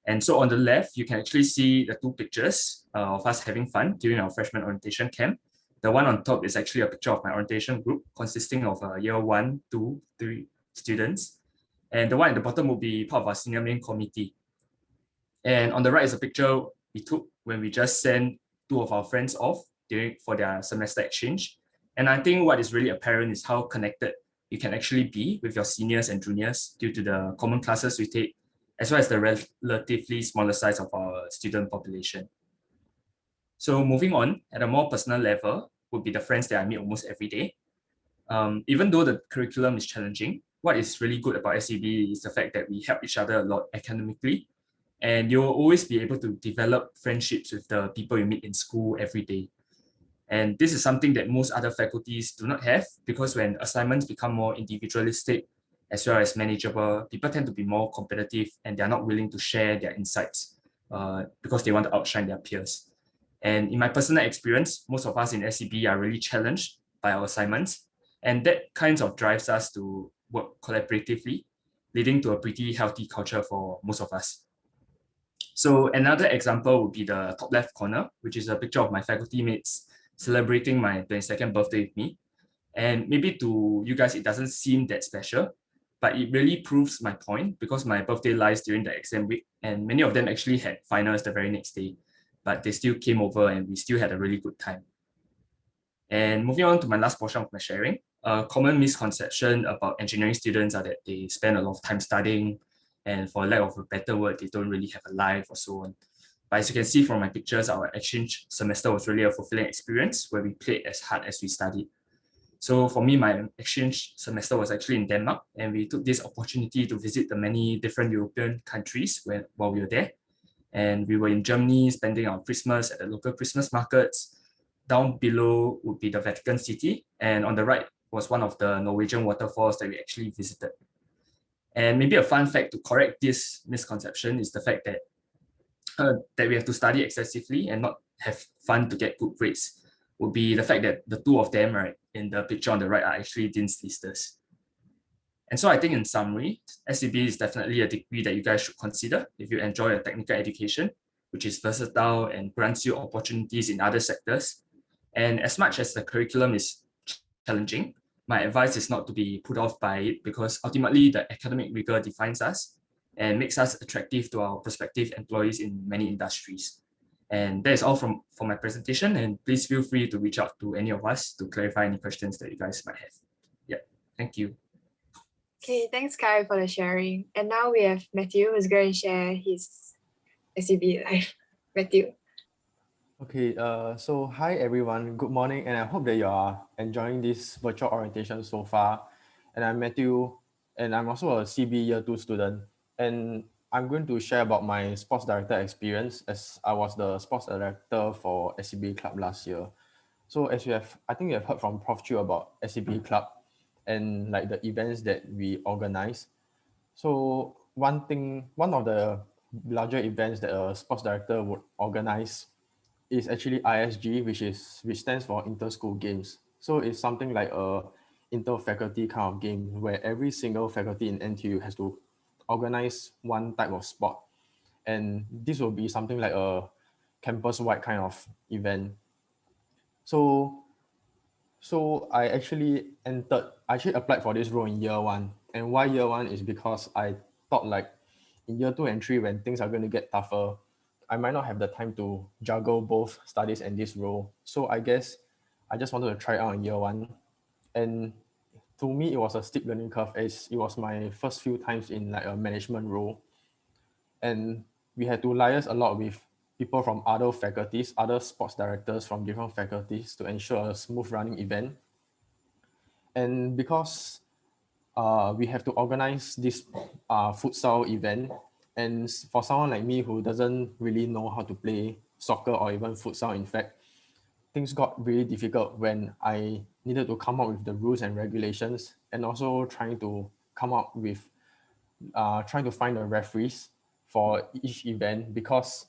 And so on the left, you can actually see the two pictures of us having fun during our freshman orientation camp. The one on top is actually a picture of my orientation group consisting of Year 1, 2, 3 students. And the one at the bottom will be part of our senior main committee. And on the right is a picture we took when we just sent 2 of our friends off for their semester exchange. And I think what is really apparent is how connected you can actually be with your seniors and juniors due to the common classes we take, as well as the relatively smaller size of our student population. So moving on, at a more personal level, would be the friends that I meet almost every day. Even though the curriculum is challenging, what is really good about SCBE is the fact that we help each other a lot academically, and you'll always be able to develop friendships with the people you meet in school every day. And this is something that most other faculties do not have, because when assignments become more individualistic as well as manageable, people tend to be more competitive and they're not willing to share their insights because they want to outshine their peers. And in my personal experience, most of us in SCBE are really challenged by our assignments, and that kind of drives us to work collaboratively, leading to a pretty healthy culture for most of us. So another example would be the top left corner, which is a picture of my faculty mates celebrating my 22nd birthday with me. And maybe to you guys, it doesn't seem that special, but it really proves my point, because my birthday lies during the exam week, and many of them actually had finals the very next day, but they still came over and we still had a really good time. And moving on to my last portion of my sharing, a common misconception about engineering students are that they spend a lot of time studying, and for lack of a better word, they don't really have a life or so on. But as you can see from my pictures, our exchange semester was really a fulfilling experience where we played as hard as we studied. So for me, my exchange semester was actually in Denmark, and we took this opportunity to visit the many different European countries while we were there. And we were in Germany, spending our Christmas at the local Christmas markets. Down below would be the Vatican City, and on the right was one of the Norwegian waterfalls that we actually visited. And maybe a fun fact to correct this misconception is the fact that we have to study excessively and not have fun to get good grades would be the fact that the two of them, right, in the picture on the right are actually Dean's Listers. And so I think in summary, SCBE is definitely a degree that you guys should consider if you enjoy a technical education, which is versatile and grants you opportunities in other sectors. And as much as the curriculum is challenging, my advice is not to be put off by it, because ultimately the academic rigor defines us and makes us attractive to our prospective employees in many industries. And that is all for my presentation, and please feel free to reach out to any of us to clarify any questions that you guys might have. Yeah, thank you. Okay, thanks Kai for the sharing. And now we have Matthew who's going to share his SCBE life. Matthew. Okay, so hi everyone, good morning, and I hope that you are enjoying this virtual orientation so far. And I'm Matthew, and I'm also a CBE Year 2 student. And I'm going to share about my sports director experience, as I was the sports director for SCBE Club last year. So as I think you have heard from Prof. Chu about SCBE Club and like the events that we organize. So one of the larger events that a sports director would organize is actually ISG, which stands for Inter-School Games. So it's something like a inter-faculty kind of game where every single faculty in NTU has to organize one type of sport. And this will be something like a campus-wide kind of event. So I actually applied for this role in year 1. And why year 1 is because I thought like in year 2 and 3, when things are going to get tougher, I might not have the time to juggle both studies and this role. So I guess I just wanted to try out in year 1. And to me, it was a steep learning curve, as it was my first few times in like a management role. And we had to liaise a lot with people from other faculties, other sports directors from different faculties to ensure a smooth running event. And because we have to organize this futsal event, and for someone like me who doesn't really know how to play soccer or even futsal, in fact, things got really difficult when I needed to come up with the rules and regulations, and also trying to come up with, trying to find the referees for each event, because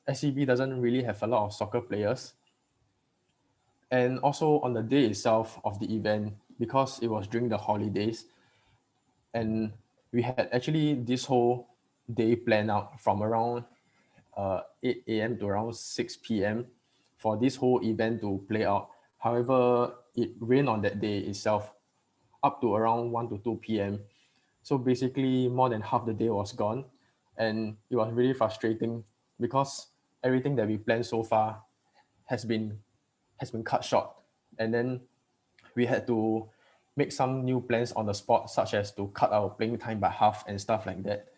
SCB doesn't really have a lot of soccer players. And also on the day itself of the event, because it was during the holidays, and we had actually this whole day planned out from around 8 a.m. to around 6 p.m. for this whole event to play out. However, it rained on that day itself up to around 1 to 2 p.m. So basically more than half the day was gone, and it was really frustrating because everything that we planned so far has been cut short. And then we had to make some new plans on the spot, such as to cut our playing time by half and stuff like that.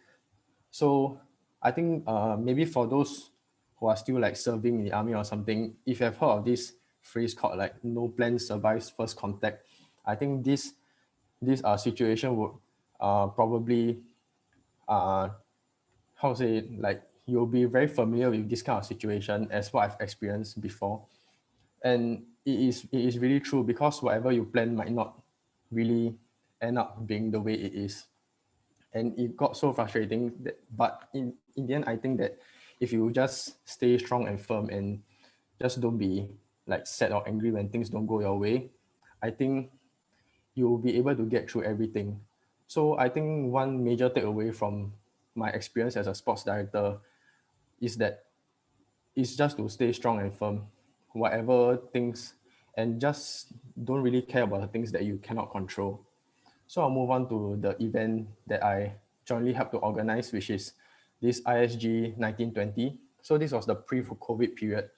So I think maybe for those who are still like serving in the army or something, if you have heard of this phrase called like no plan survives first contact, I think this situation would probably how to say, like you'll be very familiar with this kind of situation as what I've experienced before. And it is really true, because whatever you plan might not really end up being the way it is. And it got so frustrating that, but in the end, I think that if you just stay strong and firm and just don't be like sad or angry when things don't go your way, I think you'll be able to get through everything. So I think one major takeaway from my experience as a sports director is that it's just to stay strong and firm, whatever things, and just don't really care about the things that you cannot control. So I'll move on to the event that I jointly helped to organize, which is this ISG 1920. So this was the pre-COVID period.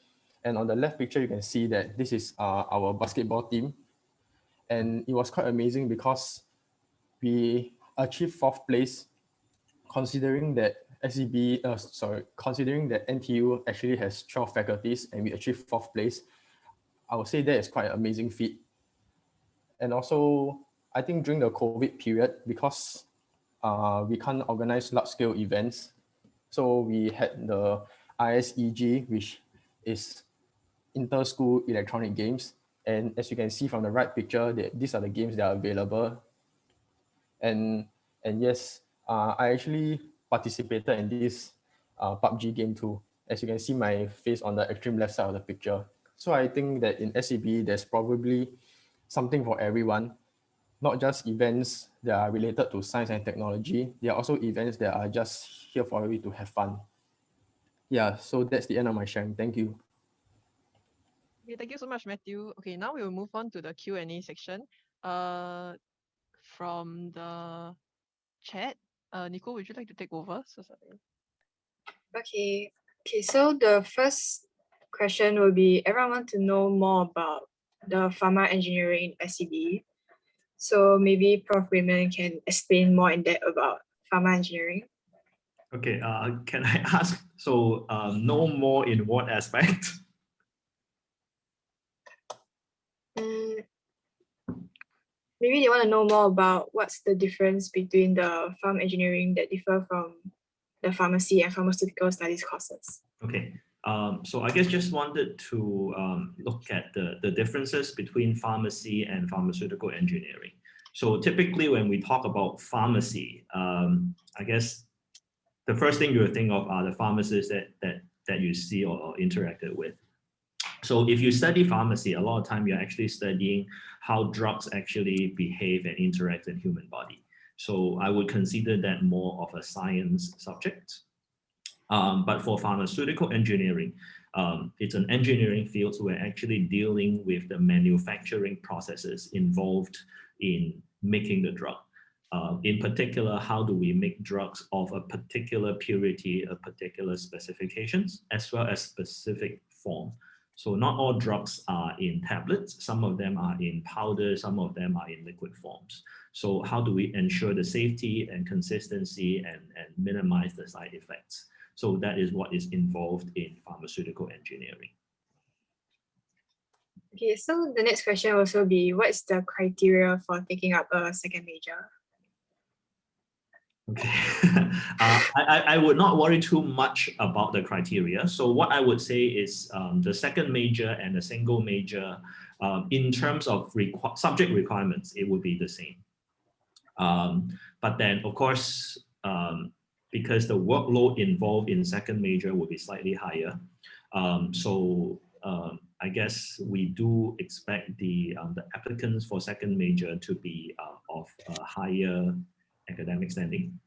And on the left picture, you can see that this is our basketball team. And it was quite amazing because we achieved 4th place, considering that considering that NTU actually has 12 faculties and we achieved 4th place. I would say that is quite an amazing feat. And also, I think during the COVID period, because we can't organize large-scale events, so we had the ISEG, which is Inter-School Electronic Games. And as you can see from the right picture, these are the games that are available. And yes, I actually participated in this PUBG game too. As you can see my face on the extreme left side of the picture. So I think that in SCBE, there's probably something for everyone, not just events that are related to science and technology. There are also events that are just here for you to have fun. Yeah, so that's the end of my sharing. Thank you. Okay, thank you so much, Matthew. Okay, now we will move on to the Q&A section. From the chat, Nico, would you like to take over? So sorry. Okay, so the first question will be, everyone want to know more about the pharma engineering in SCBE. So maybe Prof. Raymond can explain more in depth about pharma engineering. Okay, can I ask, so know more in what aspect? Maybe they want to know more about what's the difference between the pharma engineering that differ from the pharmacy and pharmaceutical studies courses. Okay, so I guess just wanted to look at the differences between pharmacy and pharmaceutical engineering. So typically when we talk about pharmacy, I guess the first thing you would think of are the pharmacists that you see or interacted with. So if you study pharmacy, a lot of time you're actually studying how drugs actually behave and interact in human body. So I would consider that more of a science subject. But for pharmaceutical engineering, it's an engineering field, so we're actually dealing with the manufacturing processes involved in making the drug. In particular, how do we make drugs of a particular purity, a particular specifications, as well as specific form. So not all drugs are in tablets, some of them are in powder, some of them are in liquid forms. So how do we ensure the safety and consistency and minimize the side effects? So that is what is involved in pharmaceutical engineering. Okay, so the next question will also be, what is the criteria for taking up a second major? Okay, I would not worry too much about the criteria. So what I would say is the second major and the single major, in terms of subject requirements, it would be the same. But then, of course, because the workload involved in second major will be slightly higher. I guess we do expect the applicants for second major to be of higher academic standing.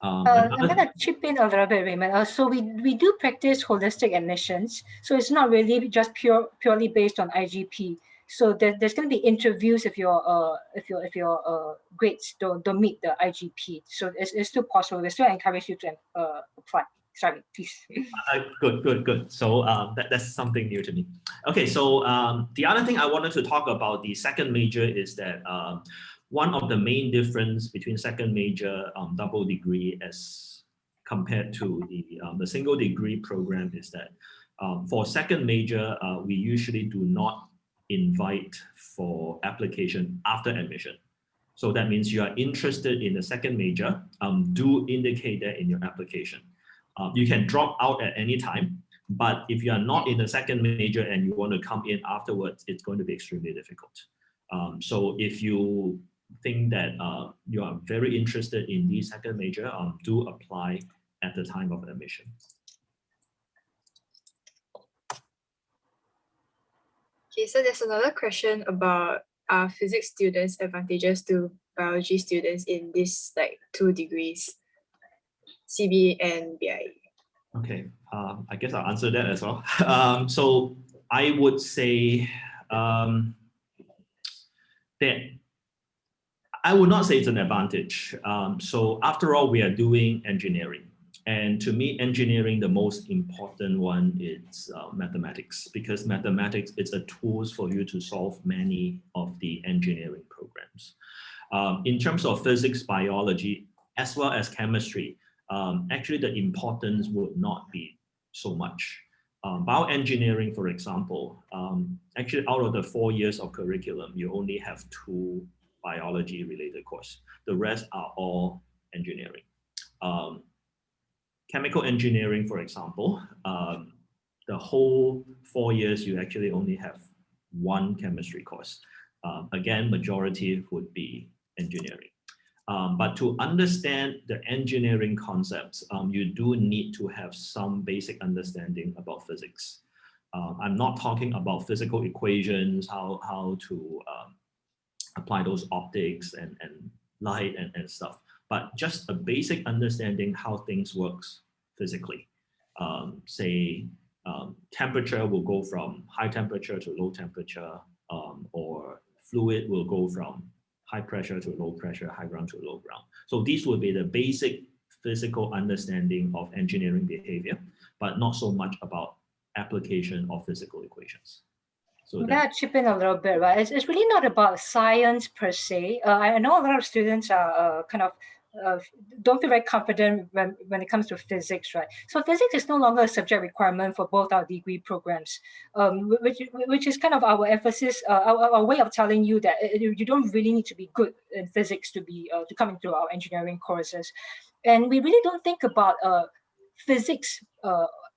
I'm going to chip in a little bit, Raymond. So we do practice holistic admissions. So it's not really just purely based on IGP. So there's going to be interviews if your grades don't meet the IGP. So it's still possible. We still encourage you to apply. Sorry, please. Good. So that's something new to me. Okay, so the other thing I wanted to talk about the second major is that one of the main difference between second major double degree, as compared to the single degree program is that for second major, we usually do not invite for application after admission. So that means you are interested in the second major, do indicate that in your application. You can drop out at any time, but if you are not in the second major and you want to come in afterwards, it's going to be extremely difficult. So if you think that you are very interested in the second major, do apply at the time of admission. Okay, so there's another question about physics students' advantages to biology students in this like 2 degrees, CBE and BIE. Okay, I guess I'll answer that as well. So I would say that I would not say it's an advantage. So after all, we are doing engineering. And to me, engineering, the most important one is mathematics, because mathematics is a tool for you to solve many of the engineering programs. In terms of physics, biology, as well as chemistry, actually the importance would not be so much. Bioengineering, for example, actually out of the 4 years of curriculum, you only have 2 biology related courses. The rest are all engineering. Chemical engineering, for example, the whole 4 years, you actually only have 1 chemistry course. Again, majority would be engineering. But to understand the engineering concepts, you do need to have some basic understanding about physics. I'm not talking about physical equations, how to apply those optics and light and stuff, but just a basic understanding how things works physically. Say temperature will go from high temperature to low temperature, or fluid will go from high pressure to low pressure, high ground to low ground. So these would be the basic physical understanding of engineering behavior, but not so much about application of physical equations. So I'm gonna chip in a little bit, right? It's really not about science per se. I know a lot of students are kind of don't feel very confident when it comes to physics, right? So physics is no longer a subject requirement for both our degree programs, which is kind of our emphasis, our way of telling you that you don't really need to be good in physics to come into our engineering courses, and we really don't think about physics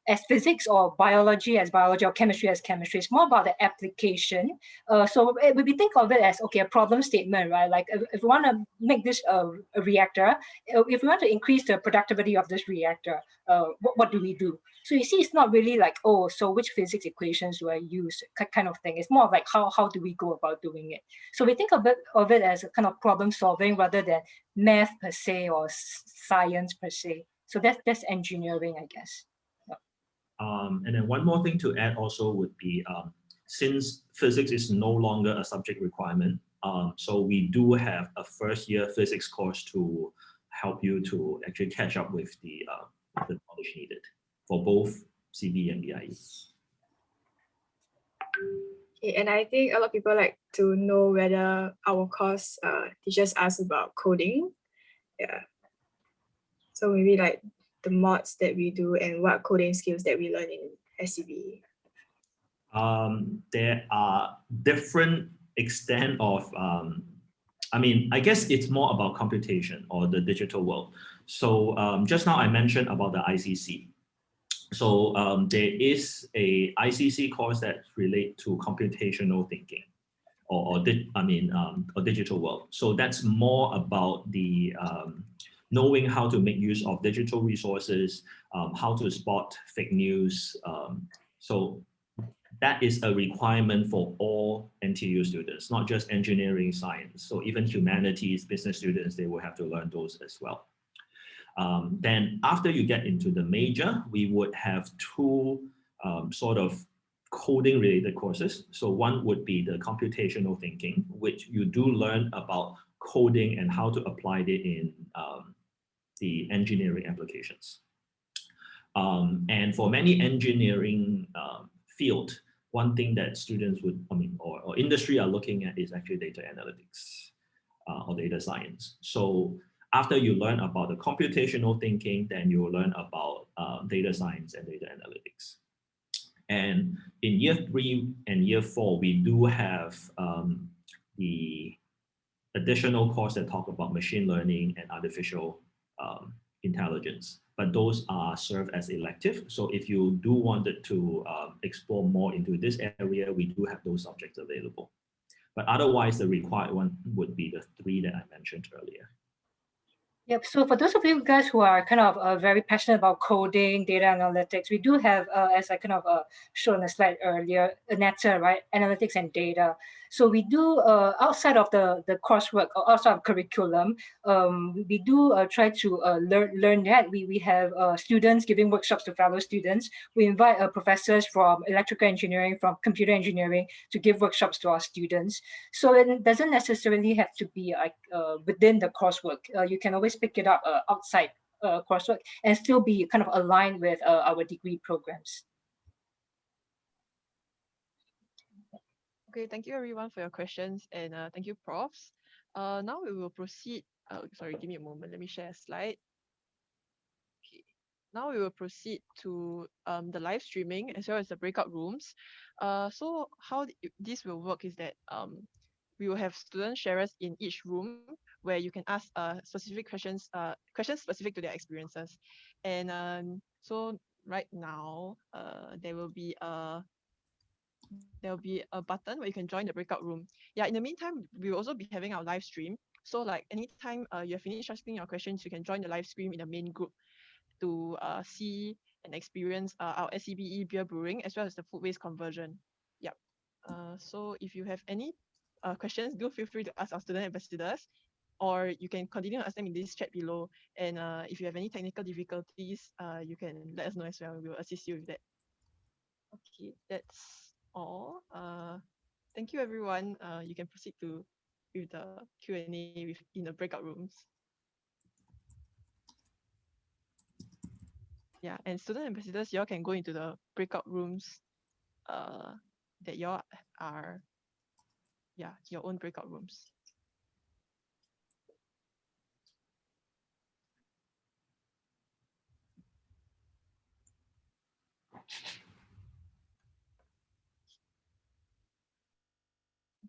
as physics or biology as biology or chemistry as chemistry. It's more about the application. So we think of it as, okay, a problem statement, right? Like if we want to make this a reactor, if we want to increase the productivity of this reactor, what do we do? So you see, it's not really like, oh, so which physics equations do I use kind of thing. It's more of like, how do we go about doing it? So we think of it as a kind of problem solving rather than math per se or science per se. So that's engineering, I guess. And then one more thing to add also would be, since physics is no longer a subject requirement, so we do have a first year physics course to help you to actually catch up with the knowledge needed for both CBE and BIE. Okay, and I think a lot of people like to know whether our course teaches us about coding. Yeah. So maybe like the mods that we do and what coding skills that we learn in SCBE. There are different extent of, I mean, I guess it's more about computation or the digital world. So just now I mentioned about the ICC. So there is a ICC course that relate to computational thinking or digital world. So that's more about the knowing how to make use of digital resources, how to spot fake news. So that is a requirement for all NTU students, not just engineering, science. So even humanities, business students, they will have to learn those as well. Then after you get into the major, we would have 2 sort of coding related courses. So one would be the computational thinking, which you do learn about coding and how to apply it in the engineering applications. And for many engineering field, one thing that students would, or industry are looking at is actually data analytics or data science. So After you learn about the computational thinking, then you will learn about data science and data analytics. And in year 3 and year 4, we do have the additional course that talk about machine learning and artificial intelligence, but those are served as elective. So if you do wanted to explore more into this area, we do have those subjects available. But otherwise, the required one would be the 3 that I mentioned earlier. Yep. So for those of you guys who are kind of very passionate about coding, data analytics, we do have, as I kind of showed on the slide earlier, a NETA, right? Analytics and data. So we do, outside of the coursework, or outside of curriculum, we do try to learn that. We have students giving workshops to fellow students. We invite professors from electrical engineering, from computer engineering to give workshops to our students. So it doesn't necessarily have to be like within the coursework. You can always pick it up outside coursework and still be kind of aligned with our degree programs. Okay, thank you everyone for your questions, and thank you, profs. Now we will proceed. Sorry, give me a moment. Let me share a slide. Okay. Now we will proceed to the live streaming as well as the breakout rooms. So how this will work is that we will have student sharers in each room where you can ask specific questions, questions specific to their experiences. And so right now, there will be a button where you can join the breakout room. Yeah, in the meantime, we will also be having our live stream. So like anytime you have finished asking your questions, you can join the live stream in the main group to see and experience our SCBE beer brewing as well as the food waste conversion. Yep. So if you have any questions, do feel free to ask our student ambassadors, or you can continue to ask them in this chat below. And if you have any technical difficulties, you can let us know as well. We will assist you with that. Okay, that's all. Thank you, everyone. You can proceed with the Q&A in the breakout rooms. Yeah, and student ambassadors, y'all can go into the breakout rooms that y'all are, yeah, your own breakout rooms.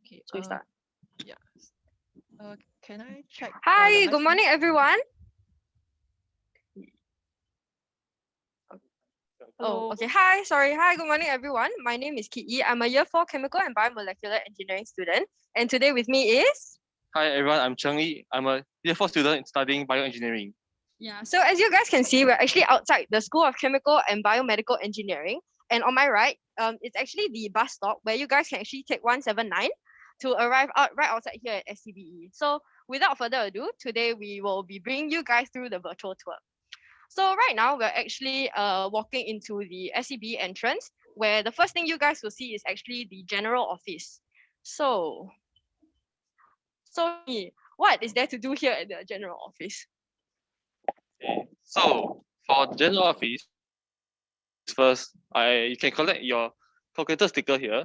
Okay, Should we start? Yeah. Can I check? Hi, good morning, everyone. Hello. Oh, okay. Hi, sorry. Hi, good morning, everyone. My name is Ki. I'm a year 4 chemical and biomolecular engineering student. And today with me is... Hi, everyone. I'm Cheng Yi. I'm a year 4 student studying bioengineering. Yeah, so as you guys can see, we're actually outside the School of Chemical and Biomedical Engineering. And on my right, it's actually the bus stop where you guys can actually take 179 to arrive out right outside here at SCBE. So without further ado, today we will be bringing you guys through the virtual tour. So right now we're actually walking into the SCBE entrance, where the first thing you guys will see is actually the general office. So what is there to do here at the general office? Okay. So for the general office, first, you can collect your calculator sticker here.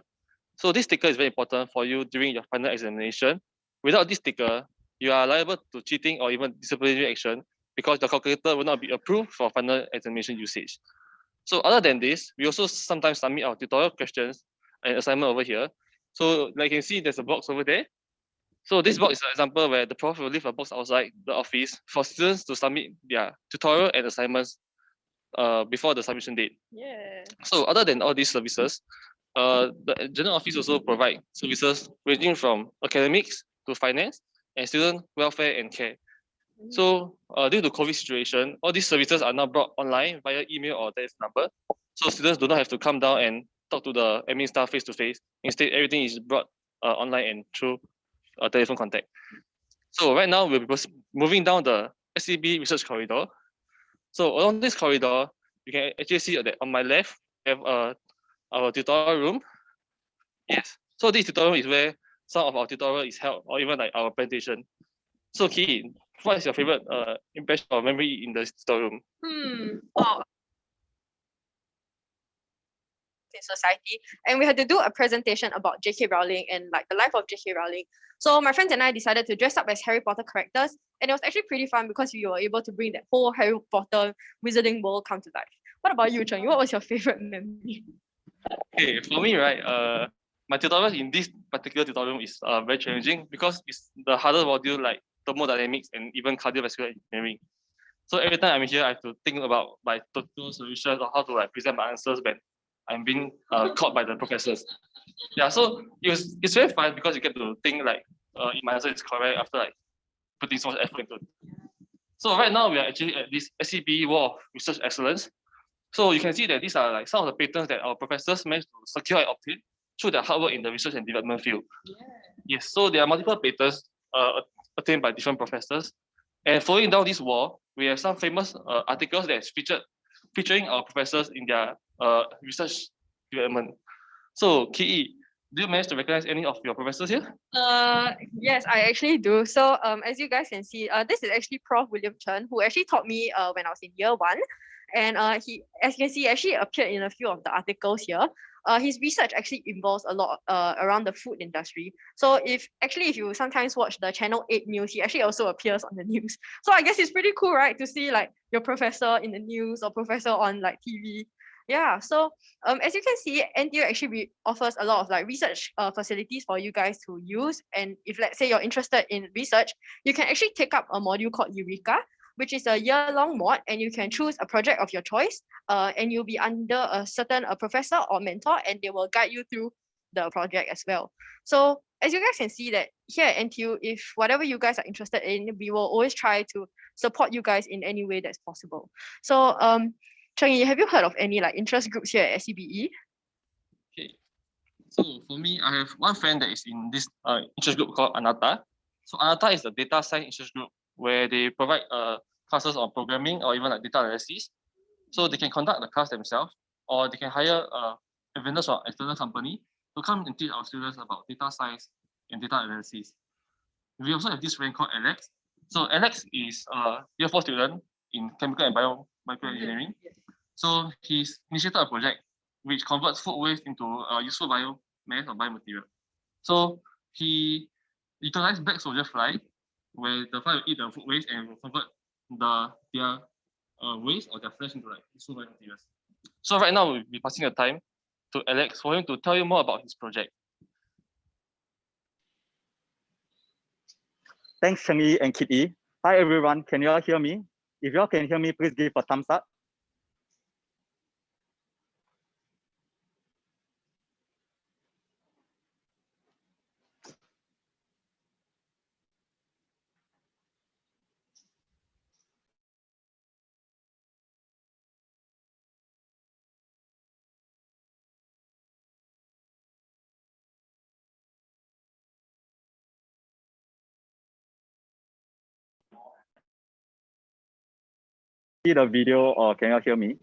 So this sticker is very important for you during your final examination. Without this sticker, you are liable to cheating or even disciplinary action because the calculator will not be approved for final examination usage. So other than this, we also sometimes submit our tutorial questions and assignment over here. So like you can see, there's a box over there. So this box is an example where the prof will leave a box outside the office for students to submit their tutorial and assignments before the submission date. Yeah. So other than all these services, the general office also provide services ranging from academics to finance and student welfare and care. So due to COVID situation, all these services are now brought online via email or text number. So students do not have to come down and talk to the admin staff face to face. Instead, everything is brought online and through telephone contact. So right now we'll be moving down the SCBE research corridor. So along this corridor, you can actually see that on my left, we have our tutorial room. Yes. So this tutorial is where some of our tutorial is held, or even like our presentation. So Ki, what is your favorite impression or memory in the tutorial room? Oh. in society, and we had to do a presentation about J.K. Rowling and like the life of J.K. Rowling. So my friends and I decided to dress up as Harry Potter characters, and it was actually pretty fun because we were able to bring that whole Harry Potter wizarding world come to life. What about you, Cheng? What was your favorite memory? Okay, for me, right, my tutorial in this particular tutorial is very challenging because it's the harder module like thermodynamics and even cardiovascular engineering. So every time I'm here, I have to think about my total solutions or how to like present my answers when I'm being caught by the professors. Yeah, so it's very fun because you get to think like if my answer is correct after like putting so much effort into it. So right now we are actually at this SCBE Wall of Research Excellence. So you can see that these are like some of the patents that our professors managed to secure and obtain through their hard work in the research and development field. Yeah. Yes, so there are multiple patents attained by different professors. And following down this wall, we have some famous articles that's featuring our professors in their research development. So, Ki, do you manage to recognize any of your professors here? Yes, I actually do. So as you guys can see, this is actually Prof. William Chen, who actually taught me when I was in year 1. And he, as you can see, actually appeared in a few of the articles here. His research actually involves a lot around the food industry. So if you sometimes watch the Channel 8 news, he actually also appears on the news. So I guess it's pretty cool, right? To see like your professor in the news or professor on like TV. Yeah, so as you can see, NTU actually offers a lot of like research facilities for you guys to use. And if let's say you're interested in research, you can actually take up a module called Eureka, which is a year-long mod, and you can choose a project of your choice, and you'll be under a certain professor or mentor, and they will guide you through the project as well. So as you guys can see that here at NTU, if whatever you guys are interested in, we will always try to support you guys in any way that's possible. So Cheng-Yi, have you heard of any like interest groups here at SCBE? Okay, so for me, I have one friend that is in this interest group called Anata. So Anata is the data science interest group where they provide classes on programming or even like data analysis. So they can conduct the class themselves, or they can hire vendors or external company to come and teach our students about data science and data analysis. We also have this friend called Alex. So Alex is a year 4 student in chemical and bioengineering. So he's initiated a project which converts food waste into useful biomass or biomaterial. So he utilized black soldier fly, where the fly will eat the food waste and will convert their waste or their flesh into like useful biomaterials. So right now we'll be passing the time to Alex for him to tell you more about his project. Thanks, Cheng-Yi and Kit-Yi. Hi, everyone. Can you all hear me? If you all can hear me, please give a thumbs up. See the video, or can you all hear me?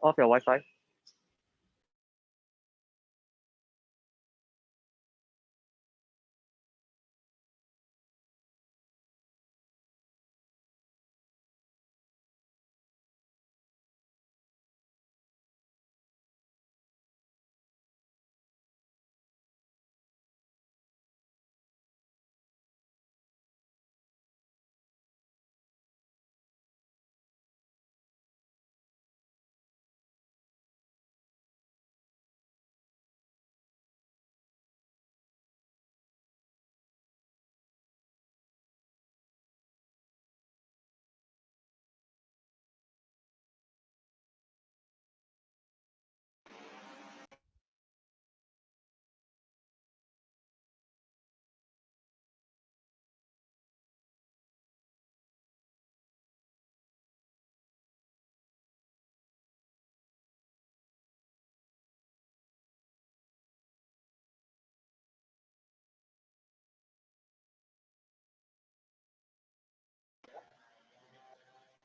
Off your Wi-Fi.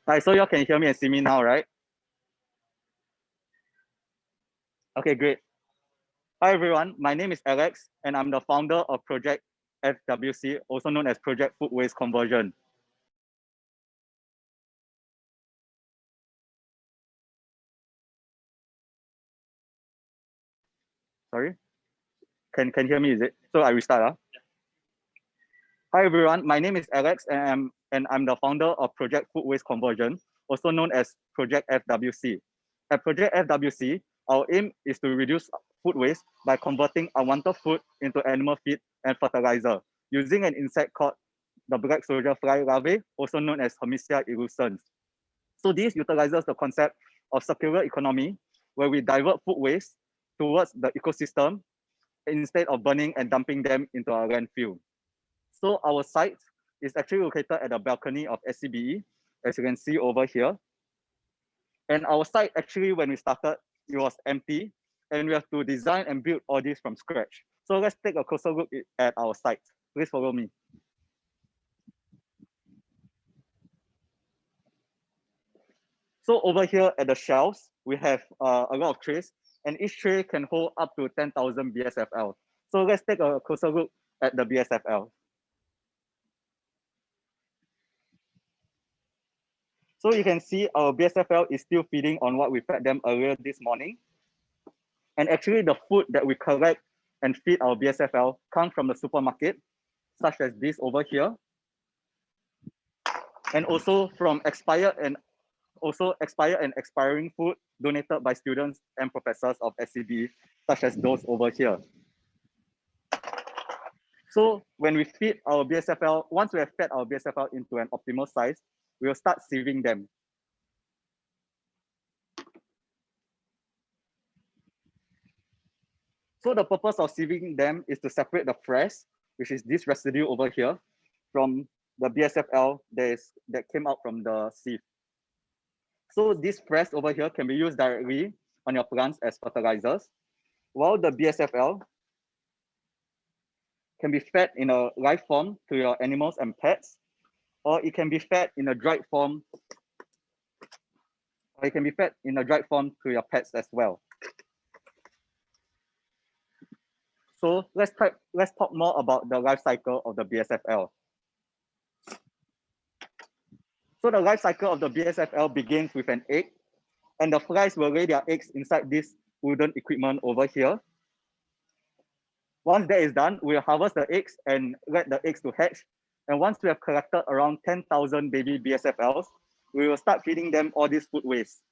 Right, so you all can hear me and see me now, right? Okay, great. Hi, everyone. My name is Alex, and I'm the founder of Project FWC, also known as Project Food Waste Conversion. Sorry, can hear me, is it? So I restart. Hi everyone, my name is Alex and I'm the founder of Project Food Waste Conversion, also known as Project FWC. At Project FWC, our aim is to reduce food waste by converting unwanted food into animal feed and fertilizer using an insect called the black soldier fly larvae, also known as Hermesia illucens. So this utilizes the concept of circular economy, where we divert food waste towards the ecosystem instead of burning and dumping them into our landfill. So our site is actually located at the balcony of SCBE, as you can see over here. And our site actually, when we started, it was empty, and we have to design and build all this from scratch. So let's take a closer look at our site. Please follow me. So over here at the shelves, we have a lot of trays, and each tray can hold up to 10,000 Bsfl. So let's take a closer look at the Bsfl. So you can see our Bsfl is still feeding on what we fed them earlier this morning. And actually the food that we collect and feed our Bsfl comes from the supermarket, such as this over here. And also from expired and expiring food donated by students and professors of SCBE, such as those over here. So when we feed our Bsfl, once we have fed our Bsfl into an optimal size, we will start sieving them. So the purpose of sieving them is to separate the fresh, which is this residue over here, from the Bsfl that came out from the sieve. So this fresh over here can be used directly on your plants as fertilizers, while the Bsfl can be fed in a live form to your animals and pets, or it can be fed in a dried form, to your pets as well. So let's talk more about the life cycle of the Bsfl. So the life cycle of the Bsfl begins with an egg, and the flies will lay their eggs inside this wooden equipment over here. Once that is done, we'll harvest the eggs and let the eggs to hatch. And once we have collected around 10,000 baby Bsfls, we will start feeding them all this food waste.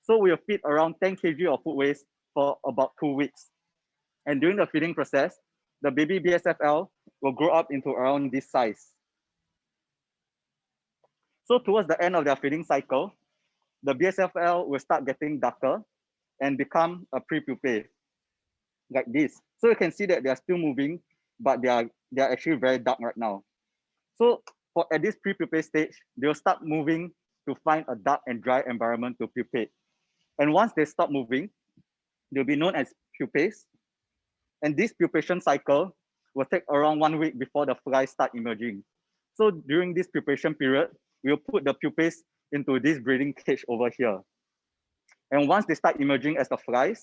So we'll feed around 10 kg of food waste for about 2 weeks. And during the feeding process, the baby Bsfl will grow up into around this size. So towards the end of their feeding cycle, the Bsfl will start getting darker and become a pre-pupae, like this. So you can see that they are still moving, but they are actually very dark right now. So at this pre-pupae stage, they'll start moving to find a dark and dry environment to pupate. And once they stop moving, they'll be known as pupaes. And this pupation cycle will take around 1 week before the flies start emerging. So during this pupation period, we'll put the pupaes into this breeding cage over here. And once they start emerging as the flies,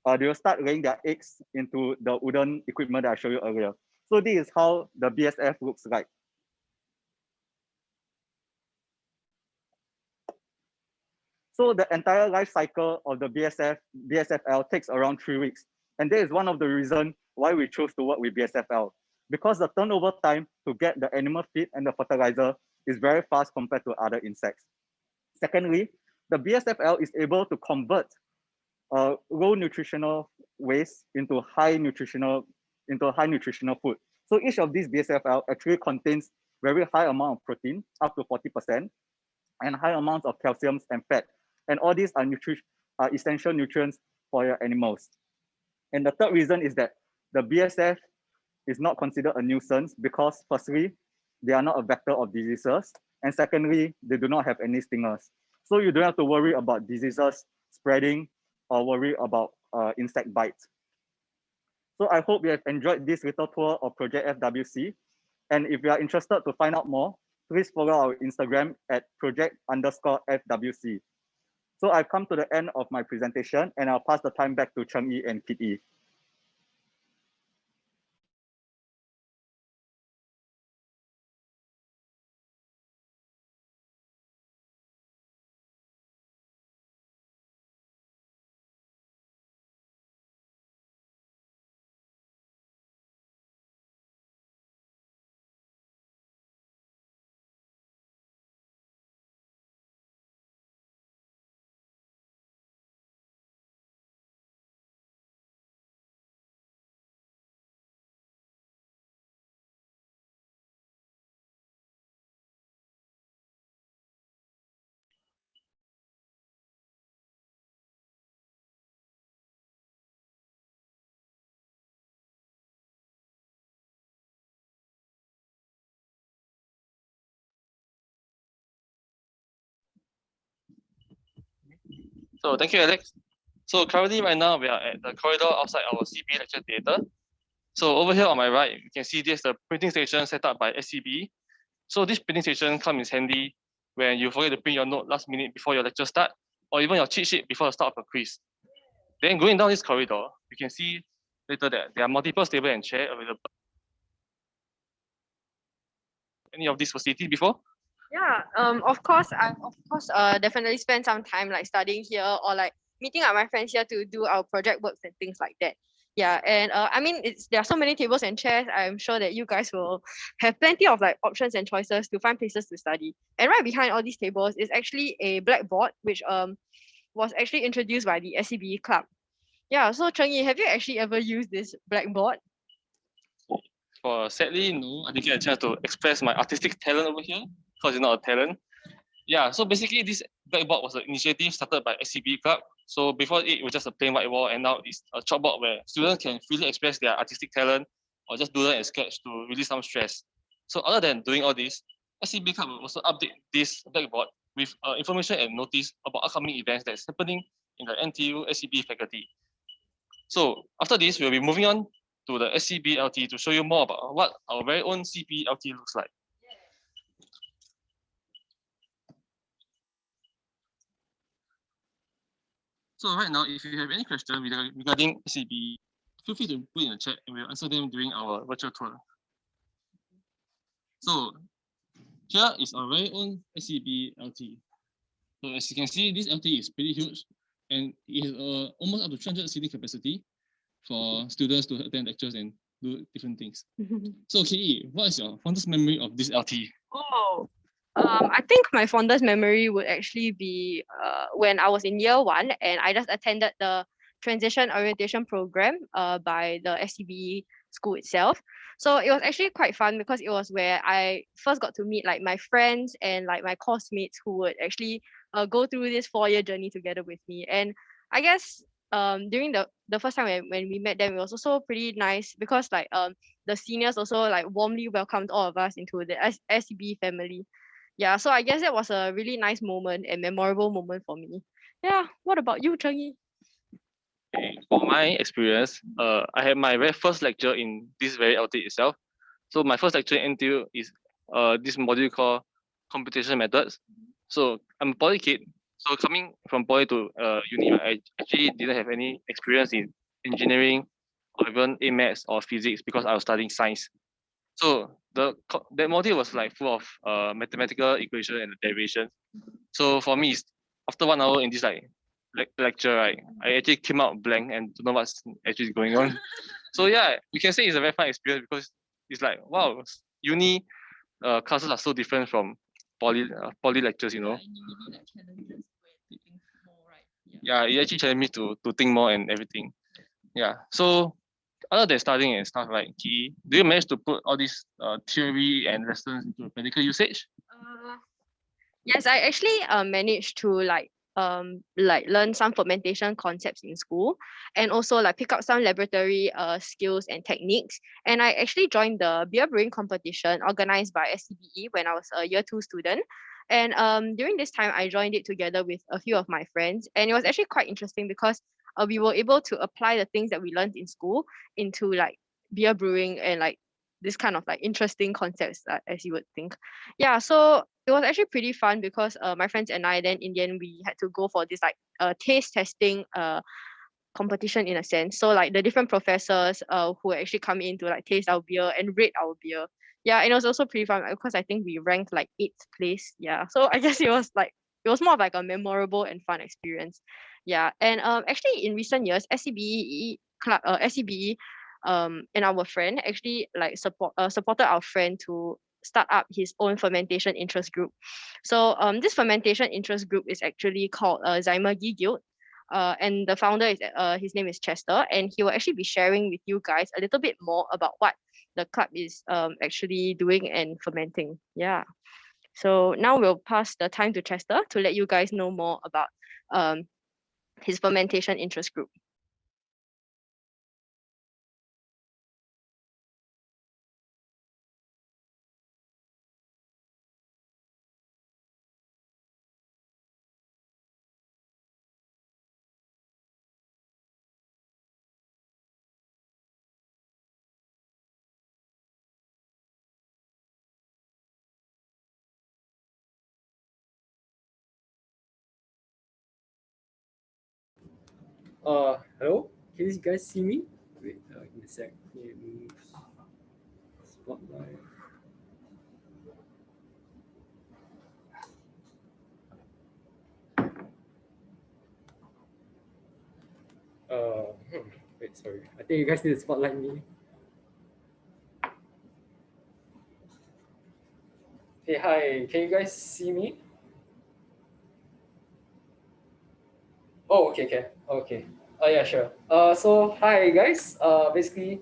they will start laying their eggs into the wooden equipment that I showed you earlier. So this is how the BSF looks like. So the entire life cycle of the Bsfl takes around 3 weeks. And that is one of the reasons why we chose to work with Bsfl, because the turnover time to get the animal feed and the fertilizer is very fast compared to other insects. Secondly, the Bsfl is able to convert low nutritional waste into high nutritional food. So each of these Bsfl actually contains very high amount of protein, up to 40%, and high amounts of calcium and fat. And all these are essential nutrients for your animals. And the third reason is that the BSF is not considered a nuisance because firstly, they are not a vector of diseases. And secondly, they do not have any stingers. So you don't have to worry about diseases spreading or worry about insect bites. So I hope you have enjoyed this little tour of Project FWC. And if you are interested to find out more, please follow our Instagram at project_FWC. So I've come to the end of my presentation and I'll pass the time back to Cheng Yi and Kit Yi. So thank you, Alex. So currently right now we are at the corridor outside our CB lecture theatre. So over here on my right, you can see this the printing station set up by SCBE. So this printing station comes in handy when you forget to print your note last minute before your lecture start, or even your cheat sheet before the start of a quiz. Then going down this corridor, you can see later that there are multiple tables and chairs available. Any of these facilities before? Yeah, of course, I've definitely spent some time like studying here or like meeting up my friends here to do our project works and things like that. Yeah, and I mean, there are so many tables and chairs. I'm sure that you guys will have plenty of like options and choices to find places to study. And right behind all these tables is actually a blackboard, which was actually introduced by the SCBE club. Yeah, so Cheng-Yi, have you actually ever used this blackboard? Sadly, no, I didn't get a chance to express my artistic talent over here because it's not a talent. Yeah, so basically this blackboard was an initiative started by SCBE Club. So before it was just a plain white wall, and now it's a chalkboard where students can freely express their artistic talent or just doodle and sketch to release some stress. So other than doing all this, SCBE Club will also update this blackboard with information and notice about upcoming events that's happening in the NTU SCBE faculty. So after this, we'll be moving on to the SCBE LT to show you more about what our very own CBE LT looks like. So right now, if you have any question regarding SCBE, feel free to put in the chat and we'll answer them during our virtual tour. So here is our very own SCBE LT. So as you can see, this LT is pretty huge and it has almost up to 300 seating capacity for students to attend lectures and do different things. So Ki, what is your fondest memory of this LT? Oh, I think my fondest memory would actually be when I was in year 1 and I just attended the transition orientation program by the SCBE school itself. So it was actually quite fun because it was where I first got to meet like my friends and like my course mates who would actually go through this 4-year journey together with me. And I guess during the first time when we met them, it was also pretty nice because like the seniors also like warmly welcomed all of us into the SCBE family. Yeah, so I guess that was a really nice moment and memorable moment for me. Yeah, what about you, Cheng-Yi? For my experience, I had my very first lecture in this very LT itself. So my first lecture in NTU is this module called computation methods. So I'm a poly kid. So coming from poly to uni, I actually didn't have any experience in engineering or even A-maths or physics because I was studying science. So that module was like full of mathematical equation and derivation. So for me, after 1 hour in this like lecture, right, I actually came out blank and don't know what's actually going on. So yeah, you can say it's a very fun experience because it's like, wow, uni classes are so different from poly lectures, you know. Yeah, it actually challenged me to think more and everything. Yeah, so other than studying and stuff like Ki, do you manage to put all this theory and lessons into practical usage? Yes, I actually managed to like learn some fermentation concepts in school and also like pick up some laboratory skills and techniques. And I actually joined the beer brewing competition organized by SCBE when I was a year 2 student. And during this time, I joined it together with a few of my friends, and it was actually quite interesting because we were able to apply the things that we learned in school into like beer brewing and like this kind of like interesting concepts as you would think. Yeah, so it was actually pretty fun because my friends and I then in the end we had to go for this like taste testing competition in a sense. So like the different professors who actually come in to like taste our beer and rate our beer. Yeah, and it was also pretty fun because I think we ranked like 8th place. Yeah, so I guess it was more of like a memorable and fun experience. Yeah, and actually in recent years, SCBE club, SCBE and our friend actually like supported our friend to start up his own fermentation interest group. So this fermentation interest group is actually called Zymergy Guild. And the founder is his name is Chester, and he will actually be sharing with you guys a little bit more about what the club is actually doing and fermenting. Yeah. So now we'll pass the time to Chester to let you guys know more about his fermentation interest group. Hello, can you guys see me? Wait, in a sec. Spotlight. Wait, sorry. I think you guys need to spotlight me. Hey, hi. Can you guys see me? Oh, okay. Oh, yeah, sure. So hi guys. Basically,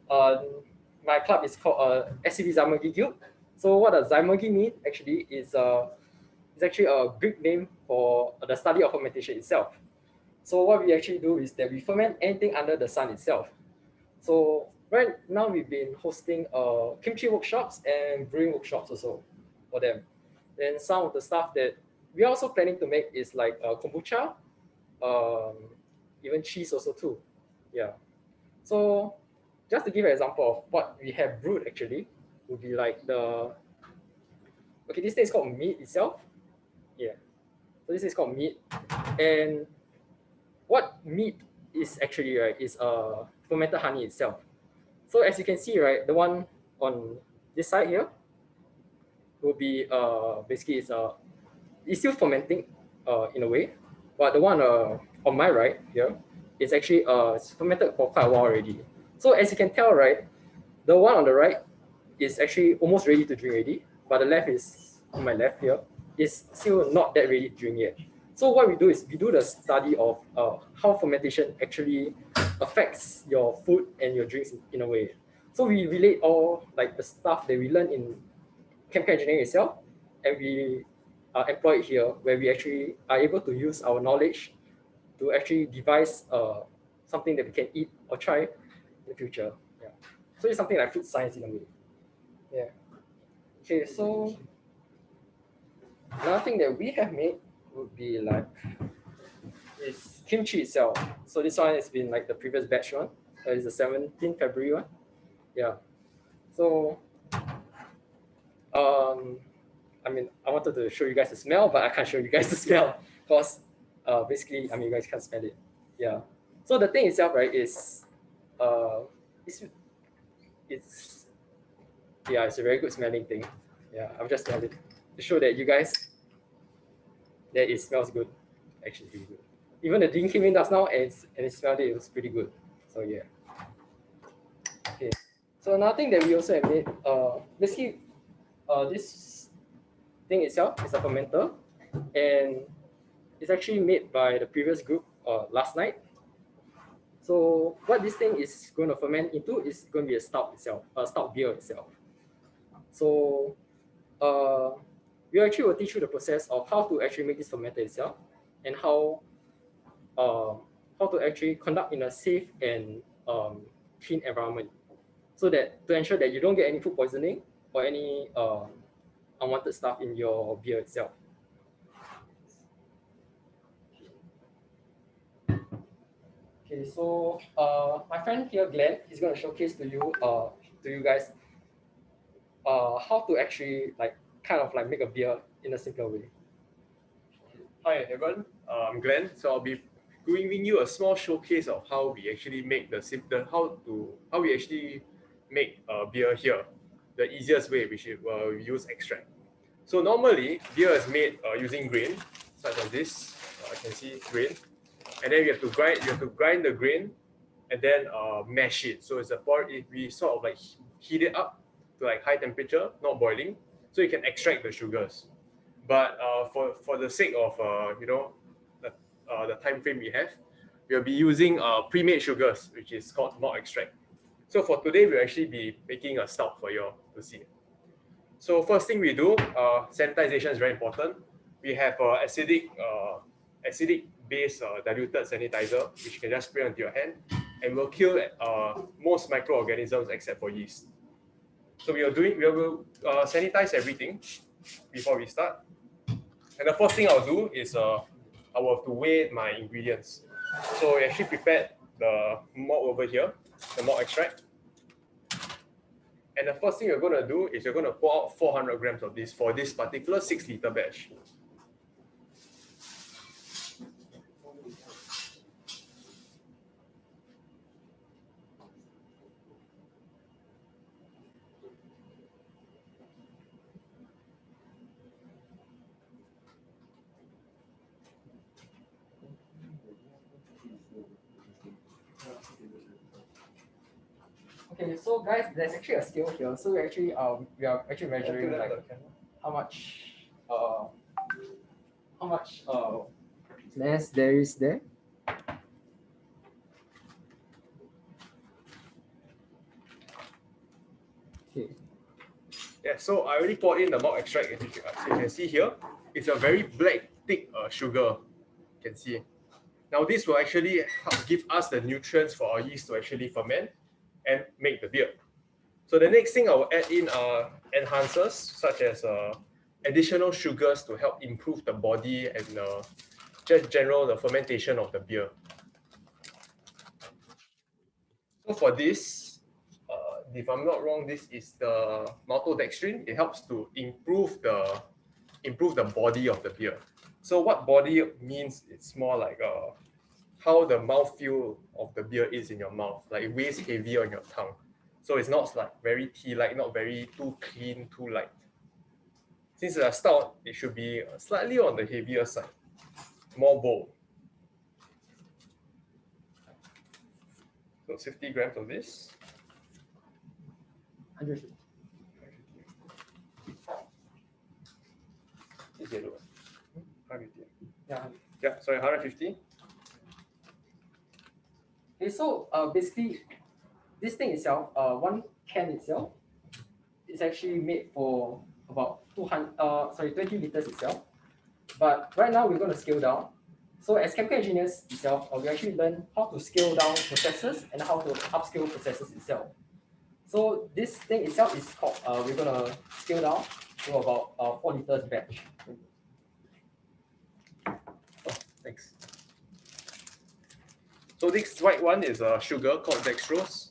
my club is called SCBE Zymergy Guild. So what does Zymergy mean? Actually, is it's actually a Greek name for the study of fermentation itself. So what we actually do is that we ferment anything under the sun itself. So right now we've been hosting kimchi workshops and brewing workshops also for them. And some of the stuff that we're also planning to make is like kombucha, even cheese also too. Yeah. So just to give an example of what we have brewed actually would be like this thing is called meat itself. Yeah. So this is called meat. And what meat is actually, right, is fermented honey itself. So as you can see, right, the one on this side here will be basically it's still fermenting in a way, but the one on my right here is actually it's fermented for quite a while already. So as you can tell, right, the one on the right is actually almost ready to drink already, but the left is on my left here is still not that ready to drink yet. So what we do is we do the study of how fermentation actually affects your food and your drinks in a way. So we relate all like the stuff that we learn in chemical engineering itself, and we employ it here, where we actually are able to use our knowledge to actually devise something that we can eat or try in the future. Yeah. So it's something like food science in a way. Yeah. Okay, so another thing that we have made would be like is kimchi itself. So this one has been like the previous batch one. It's the 17th February one. Yeah. So I mean, I wanted to show you guys the smell, but I can't show you guys the smell because basically, I mean, you guys can't smell it. Yeah. So the thing itself, right, is it's a very good smelling thing. Yeah, I've just smelled it to show that you guys that it smells good. Actually, pretty good. Even the drink came in just now and it smelled it was pretty good. So yeah. Okay. So another thing that we also have made, basically, this thing itself is a fermenter, and it's actually made by the previous group last night. So what this thing is going to ferment into is going to be a stout itself, a stout beer itself. So we actually will teach you the process of how to actually make this fermenter itself and how to actually conduct in a safe and clean environment, so that to ensure that you don't get any food poisoning or any unwanted stuff in your beer itself. Okay, so my friend here, Glenn, is going to showcase to you guys how to actually kind of make a beer in a simpler way. Hi everyone, I'm Glenn. So I'll be giving you a small showcase of how we actually make how we actually make beer here. The easiest way, which is we use extract. So normally beer is made using grain, such as this. I can see grain, and then you have to grind the grain, and then mash it. So it's we sort of heat it up to high temperature, not boiling, so you can extract the sugars. But for the sake of the time frame we have, we'll be using pre-made sugars, which is called malt extract. So for today, we'll actually be making a stout for you to see. So first thing we do, sanitization is very important. We have acidic base diluted sanitizer, which you can just spray onto your hand, and will kill most microorganisms except for yeast. So we will sanitize everything before we start. And the first thing I'll do is I will have to weigh my ingredients. So I actually prepared the malt over here, the malt extract. And the first thing you're going to do is you're going to pour out 400 grams of this for this particular 6-liter batch. Okay, so guys, there's actually a scale here. So we are actually measuring like how much less there is there. Okay. Yeah, so I already poured in the malt extract. As you can see here, it's a very black, thick sugar. You can see. Now this will actually help give us the nutrients for our yeast to actually ferment and make the beer. So the next thing I will add in are enhancers such as additional sugars to help improve the body and just general the fermentation of the beer. So for this, if I'm not wrong, this is the maltodextrin. It helps to improve the body of the beer. So what body means, it's more like how the mouthfeel of the beer is in your mouth. Like it weighs heavier on your tongue. So it's not like very tea-like, not very too clean, too light. Since it's a stout, it should be slightly on the heavier side, more bold. So 50 grams of this. 150. It's yellow. 150. Yeah. Yeah, sorry, 150. Okay, so basically, this thing itself, one can itself, is actually made for about 20 liters itself. But right now we're going to scale down. So as chemical engineers itself, we actually learn how to scale down processes and how to upscale processes itself. So this thing itself is called, we're going to scale down to about 4 liters batch. Oh, thanks. So this white one is a sugar called dextrose.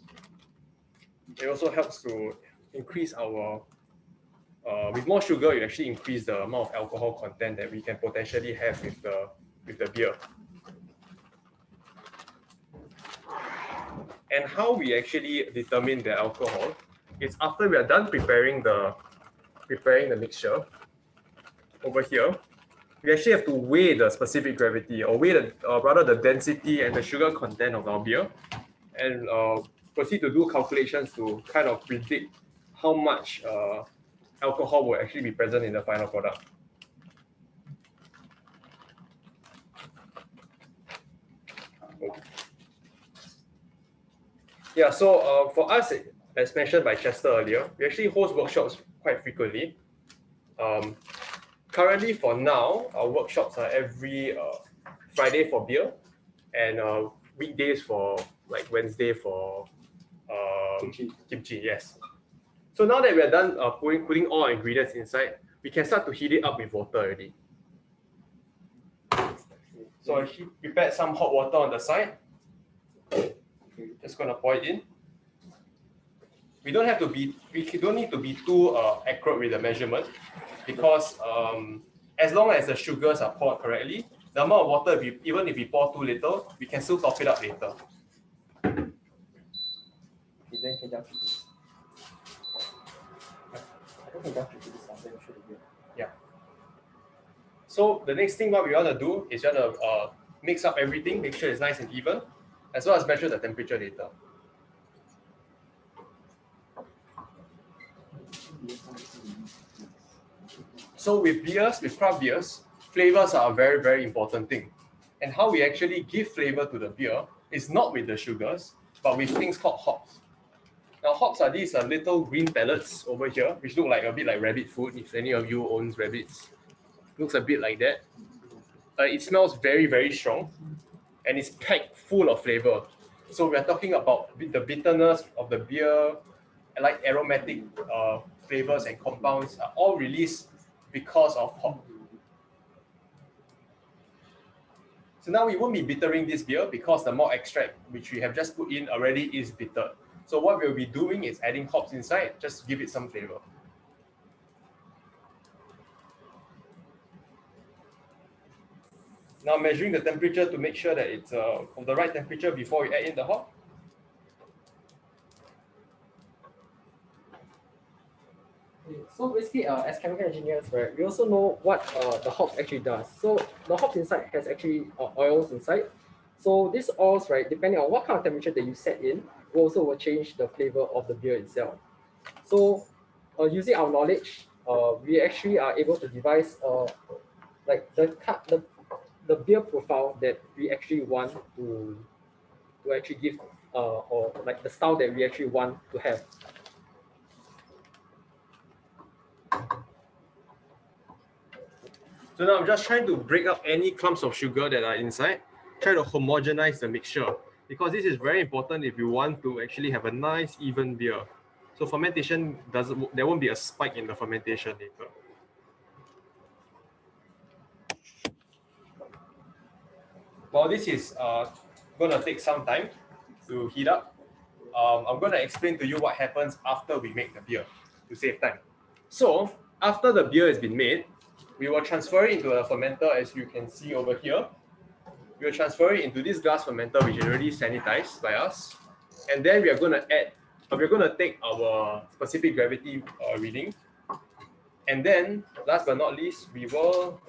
It also helps to increase our, with more sugar, you actually increase the amount of alcohol content that we can potentially have with the beer. And how we actually determine the alcohol is after we are done preparing the mixture over here, we actually have to weigh the specific gravity, or weigh the density and the sugar content of our beer, and proceed to do calculations to kind of predict how much alcohol will actually be present in the final product. Yeah, so for us, as mentioned by Chester earlier, we actually host workshops quite frequently. Currently, for now, our workshops are every Friday for beer, and weekdays for like Wednesday for kimchi. Yes. So now that we are done putting all our ingredients inside, we can start to heat it up with water already. So I actually prepared some hot water on the side. Just gonna pour it in. We don't need to be too accurate with the measurement, because as long as the sugars are poured correctly, the amount of water, even if we pour too little, we can still top it up later. Yeah. So the next thing what we want to do is just mix up everything, make sure it's nice and even, as well as measure the temperature later. So with beers, with craft beers, flavors are a very, very important thing. And how we actually give flavor to the beer is not with the sugars, but with things called hops. Now hops are these little green pellets over here, which look like a bit like rabbit food, if any of you owns rabbits. Looks a bit like that. It smells very, very strong, and it's packed full of flavor. So we're talking about the bitterness of the beer, like aromatic flavors and compounds are all released because of hop. So now we won't be bittering this beer because the malt extract, which we have just put in already, is bitter. So what we'll be doing is adding hops inside, just to give it some flavor. Now measuring the temperature to make sure that it's of the right temperature before we add in the hop. So basically, as chemical engineers, right, we also know what the hops actually does. So the hops inside has actually oils inside. So these oils, right, depending on what kind of temperature that you set in, also will change the flavor of the beer itself. So using our knowledge, we actually are able to devise like the beer profile that we actually want to actually give or like the style that we actually want to have. So now I'm just trying to break up any clumps of sugar that are inside, try to homogenize the mixture, because this is very important if you want to actually have a nice even beer. So fermentation there won't be a spike in the fermentation later. While this is gonna take some time to heat up, I'm gonna explain to you what happens after we make the beer to save time. So after the beer has been made, we will transfer it into a fermenter, as you can see over here. We will transfer it into this glass fermenter, which is already sanitized by us. And then we are going to take our specific gravity reading. And then, last but not least, we will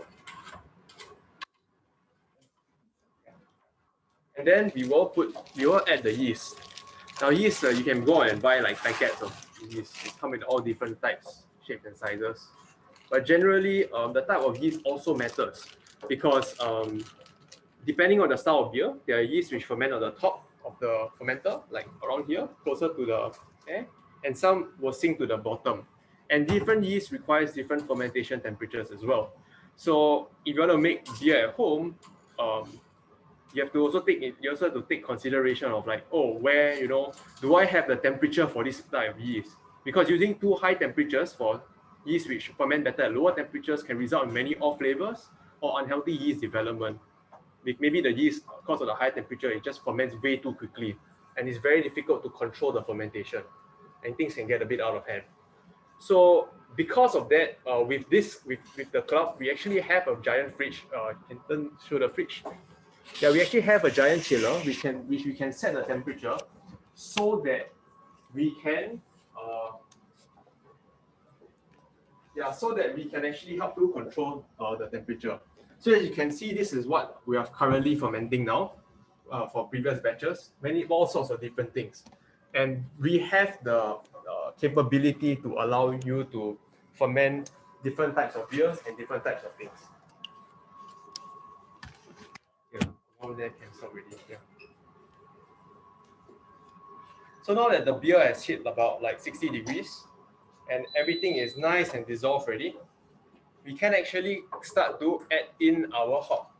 add the yeast. Now yeast, you can go and buy like packets of yeast. They come in all different types, shapes and sizes. But generally, the type of yeast also matters, because depending on the style of beer, there are yeast which ferment on the top of the fermenter, like around here, closer to the air, and some will sink to the bottom. And different yeast requires different fermentation temperatures as well. So if you want to make beer at home, you have to also take consideration of like, oh, where, do I have the temperature for this type of yeast? Because using too high temperatures for yeast which ferment better at lower temperatures can result in many off flavors or unhealthy yeast development. Maybe the yeast, because of the high temperature, it just ferments way too quickly, and it's very difficult to control the fermentation, and things can get a bit out of hand. So because of that, with the club, we actually have a giant fridge. You can show the fridge. Yeah, we actually have a giant chiller which we can set the temperature so that we can actually help to control the temperature. So as you can see, this is what we are currently fermenting now for previous batches, all sorts of different things. And we have the capability to allow you to ferment different types of beers and different types of things. Yeah, all that can stop already. Yeah. So now that the beer has hit about like 60 degrees and everything is nice and dissolved already, we can actually start to add in our hop.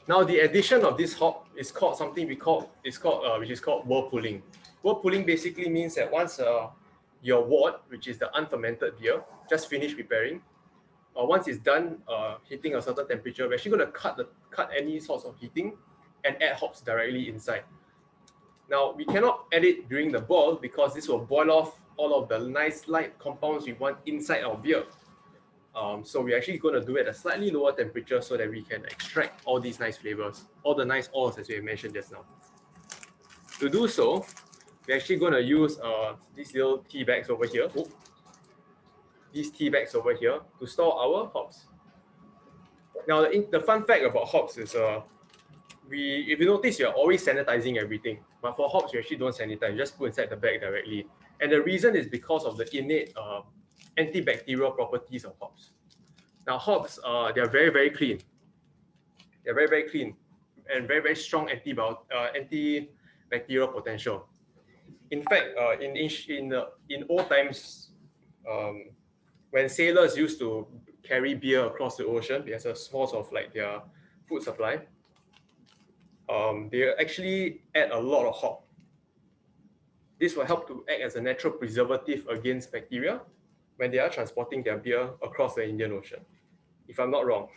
Now the addition of this hop is called something which is called whirlpooling. Whirlpooling basically means that once your wort, which is the unfermented beer, just finished preparing, once it's done hitting a certain temperature, we're actually going to cut any sorts of heating and add hops directly inside. Now we cannot add it during the boil because this will boil off all of the nice light compounds we want inside our beer. So we're actually going to do it at a slightly lower temperature so that we can extract all these nice flavors, all the nice oils as we mentioned just now. To do so, we're actually going to use these little tea bags over here. These tea bags over here to store our hops. Now the fun fact about hops is if you notice, you're always sanitizing everything, but for hops you actually don't sanitize, you just put inside the bag directly. And the reason is because of the innate antibacterial properties of hops. Now hops, they're very, very clean. They're very, very clean and very, very strong antibacterial potential. In fact, in old times, when sailors used to carry beer across the ocean as a source of like their food supply, they actually add a lot of hop. This will help to act as a natural preservative against bacteria when they are transporting their beer across the Indian Ocean. If I'm not wrong,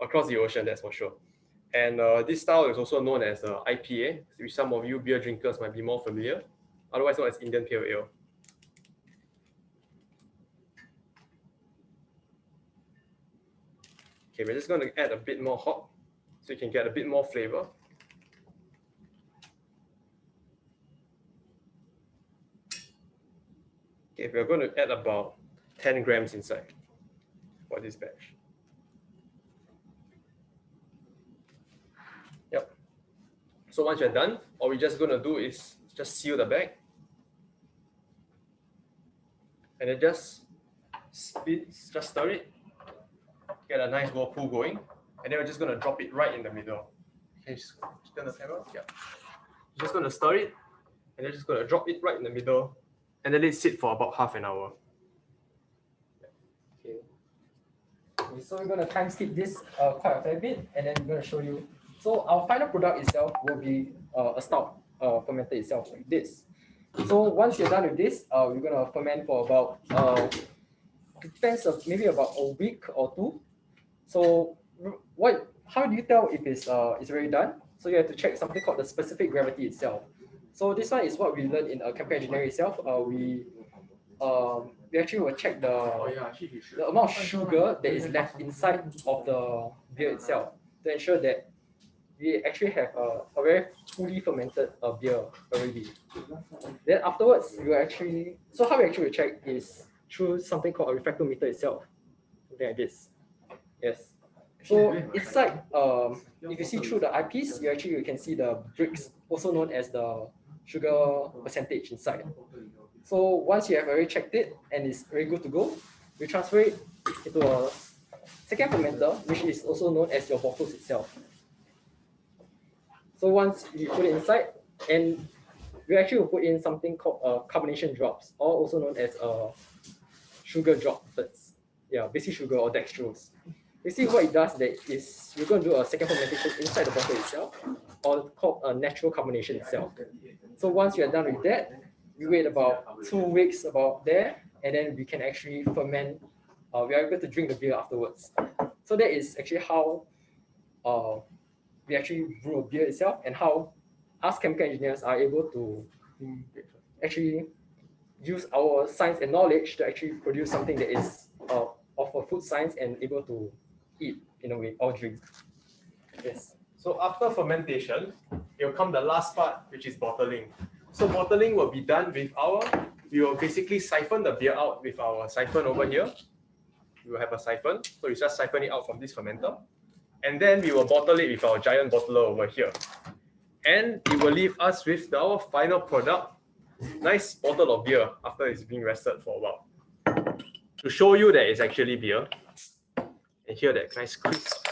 across the ocean, that's for sure. And this style is also known as IPA, which some of you beer drinkers might be more familiar, otherwise known as Indian Pale Ale. Okay, we're just going to add a bit more hop so you can get a bit more flavor. Okay, we're going to add about 10 grams inside for this batch. So once you're done, all we're just gonna do is just seal the bag. And then just stir it, get a nice whirlpool going, and then we're just gonna drop it right in the middle. Okay, just turn the camera. Yeah. You're just gonna stir it, and then just gonna drop it right in the middle, and then let it sit for about half an hour. Okay. So we're gonna time skip this quite a fair bit, and then we're gonna show you. So our final product itself will be a stout fermented itself like this. So once you're done with this, we're gonna ferment for about depends of maybe about a week or two. So how do you tell if it's already done? So you have to check something called the specific gravity itself. So this one is what we learned in chemical engineering itself. We actually will check the amount of sugar that is left inside of the beer itself to ensure that we actually have a very fully fermented beer already. Then afterwards, we will actually, so how we actually check is through something called a refractometer itself, something like this. Yes. So inside, if you see through the eyepiece, you can see the bricks, also known as the sugar percentage inside. So once you have already checked it and it's very good to go, we transfer it into a second fermenter, which is also known as your bottles itself. So once you put it inside, and we actually will put in something called carbonation drops, or also known as sugar droplets. Yeah, basic sugar or dextrose. Basically what it does is we're going to do a second fermentation inside the bottle itself, or called a natural carbonation itself. So once you're done with that, we wait about 2 weeks about there, and then we can actually ferment. We are able to drink the beer afterwards. So that is actually how we actually brew a beer itself, and how us chemical engineers are able to actually use our science and knowledge to actually produce something that is of a food science and able to eat in a way or drink. Yes. So after fermentation, it will come the last part, which is bottling. So bottling will be done with we will basically siphon the beer out with our siphon over here. We will have a siphon, so you just siphon it out from this fermenter. And then we will bottle it with our giant bottler over here. And it will leave us with our final product, nice bottle of beer after it's been rested for a while. To show you that it's actually beer, and here that nice crisp.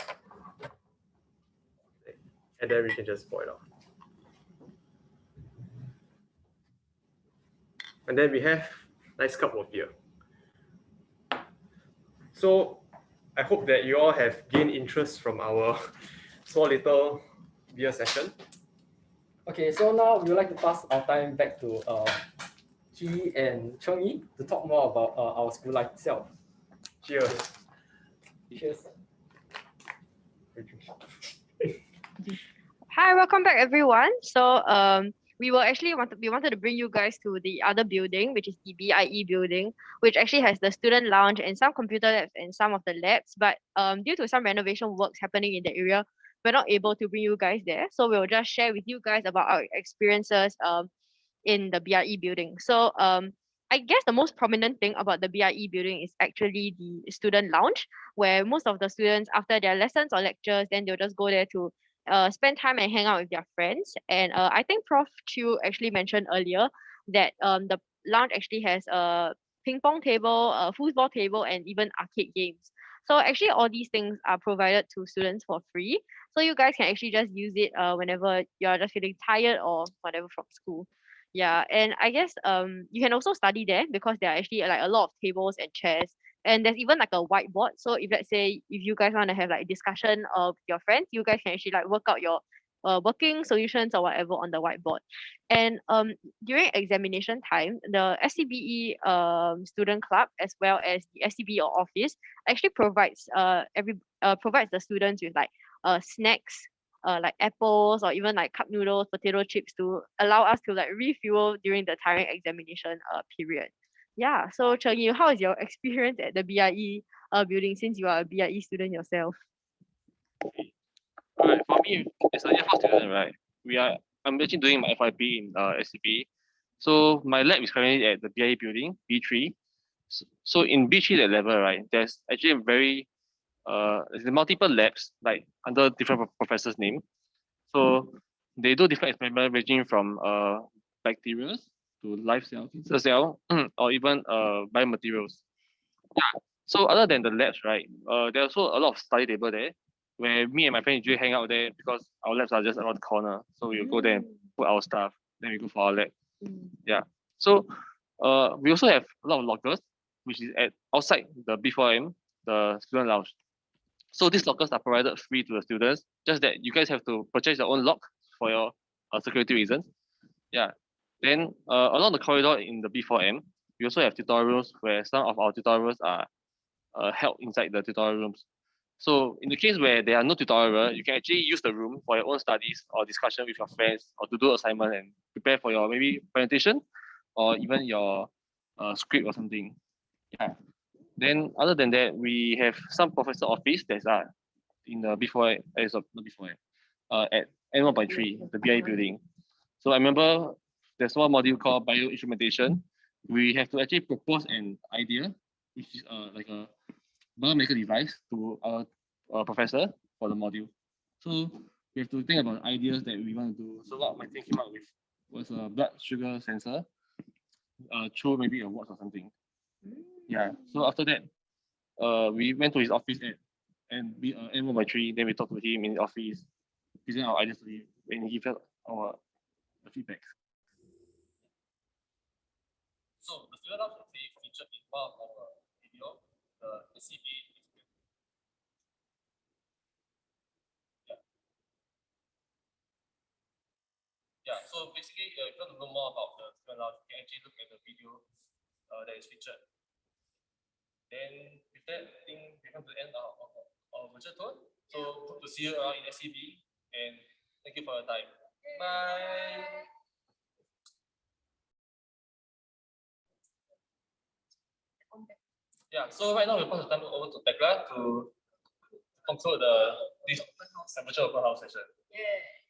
And then we can just pour it out. And then we have a nice cup of beer. So I hope that you all have gained interest from our small little beer session. Okay, so now we would like to pass our time back to Chi and Cheng-Yi to talk more about our school life itself. Cheers. Cheers. Hi, welcome back everyone. So we wanted to bring you guys to the other building, which is the BIE building, which actually has the student lounge and some computer labs and some of the labs. But due to some renovation works happening in the area, we're not able to bring you guys there. So we'll just share with you guys about our experiences in the BIE building. So I guess the most prominent thing about the BIE building is actually the student lounge, where most of the students, after their lessons or lectures, then they'll just go there to spend time and hang out with their friends. And I think Prof. Chu actually mentioned earlier that the lounge actually has a ping pong table, a foosball table, and even arcade games. So actually all these things are provided to students for free. So you guys can actually just use it whenever you're just feeling tired or whatever from school. Yeah, and I guess you can also study there because there are actually like a lot of tables and chairs. And there's even like a whiteboard. So if let's say if you guys want to have like discussion with your friends, you guys can actually like work out your working solutions or whatever on the whiteboard. And during examination time, the SCBE student club as well as the SCBE office actually provides provides the students with like snacks, like apples or even like cup noodles, potato chips to allow us to like refuel during the tiring examination period. Yeah, so Cheng-Yi, how is your experience at the BIE building since you are a BIE student yourself? Right, for me, as a year 4 student, right, I'm actually doing my FYP in SCBE. So my lab is currently at the BIE building, B3. So in B3 that level, right, there's actually a very there's multiple labs like under different professors' name. So they do different experiments ranging from bacteria to live cell, cancer cell, or even biomaterials. Yeah. So other than the labs, right, there's also a lot of study table there where me and my friend usually hang out there because our labs are just around the corner. So we'll go there and put our stuff, then we go for our lab. Yeah. So we also have a lot of lockers, which is at outside the B4M, the student lounge. So these lockers are provided free to the students, just that you guys have to purchase your own lock for your security reasons. Yeah. Then along the corridor in the B4M, we also have tutorials where some of our tutorials are held inside the tutorial rooms. So in the case where there are no tutorial, you can actually use the room for your own studies or discussion with your friends or to do assignment and prepare for your maybe presentation or even your script or something. Yeah. Then other than that, we have some professor office that are in the before not before at N1.3, the BI building. So I remember there's one module called Bioinstrumentation. We have to actually propose an idea, which is like a biomedical device to our professor for the module. So we have to think about ideas that we want to do. So what my team came up with was a blood sugar sensor through maybe a watch or something. Yeah. So after that, we went to his office and we N1.3. Then we talked to him in the office, present our ideas to him, and he felt our feedback. So the student lounge actually featured in one of our video, the SCBE Experience. Yeah, so basically, if you want to know more about the student lounge, you can actually look at the video that is featured. Then with that, I think we come to the end of our virtual tour. So hope to see you around in SCBE, and thank you for your time. Bye. Yeah, so right now we'll pass the time over to Tekla to conclude this virtual open house session. Yeah.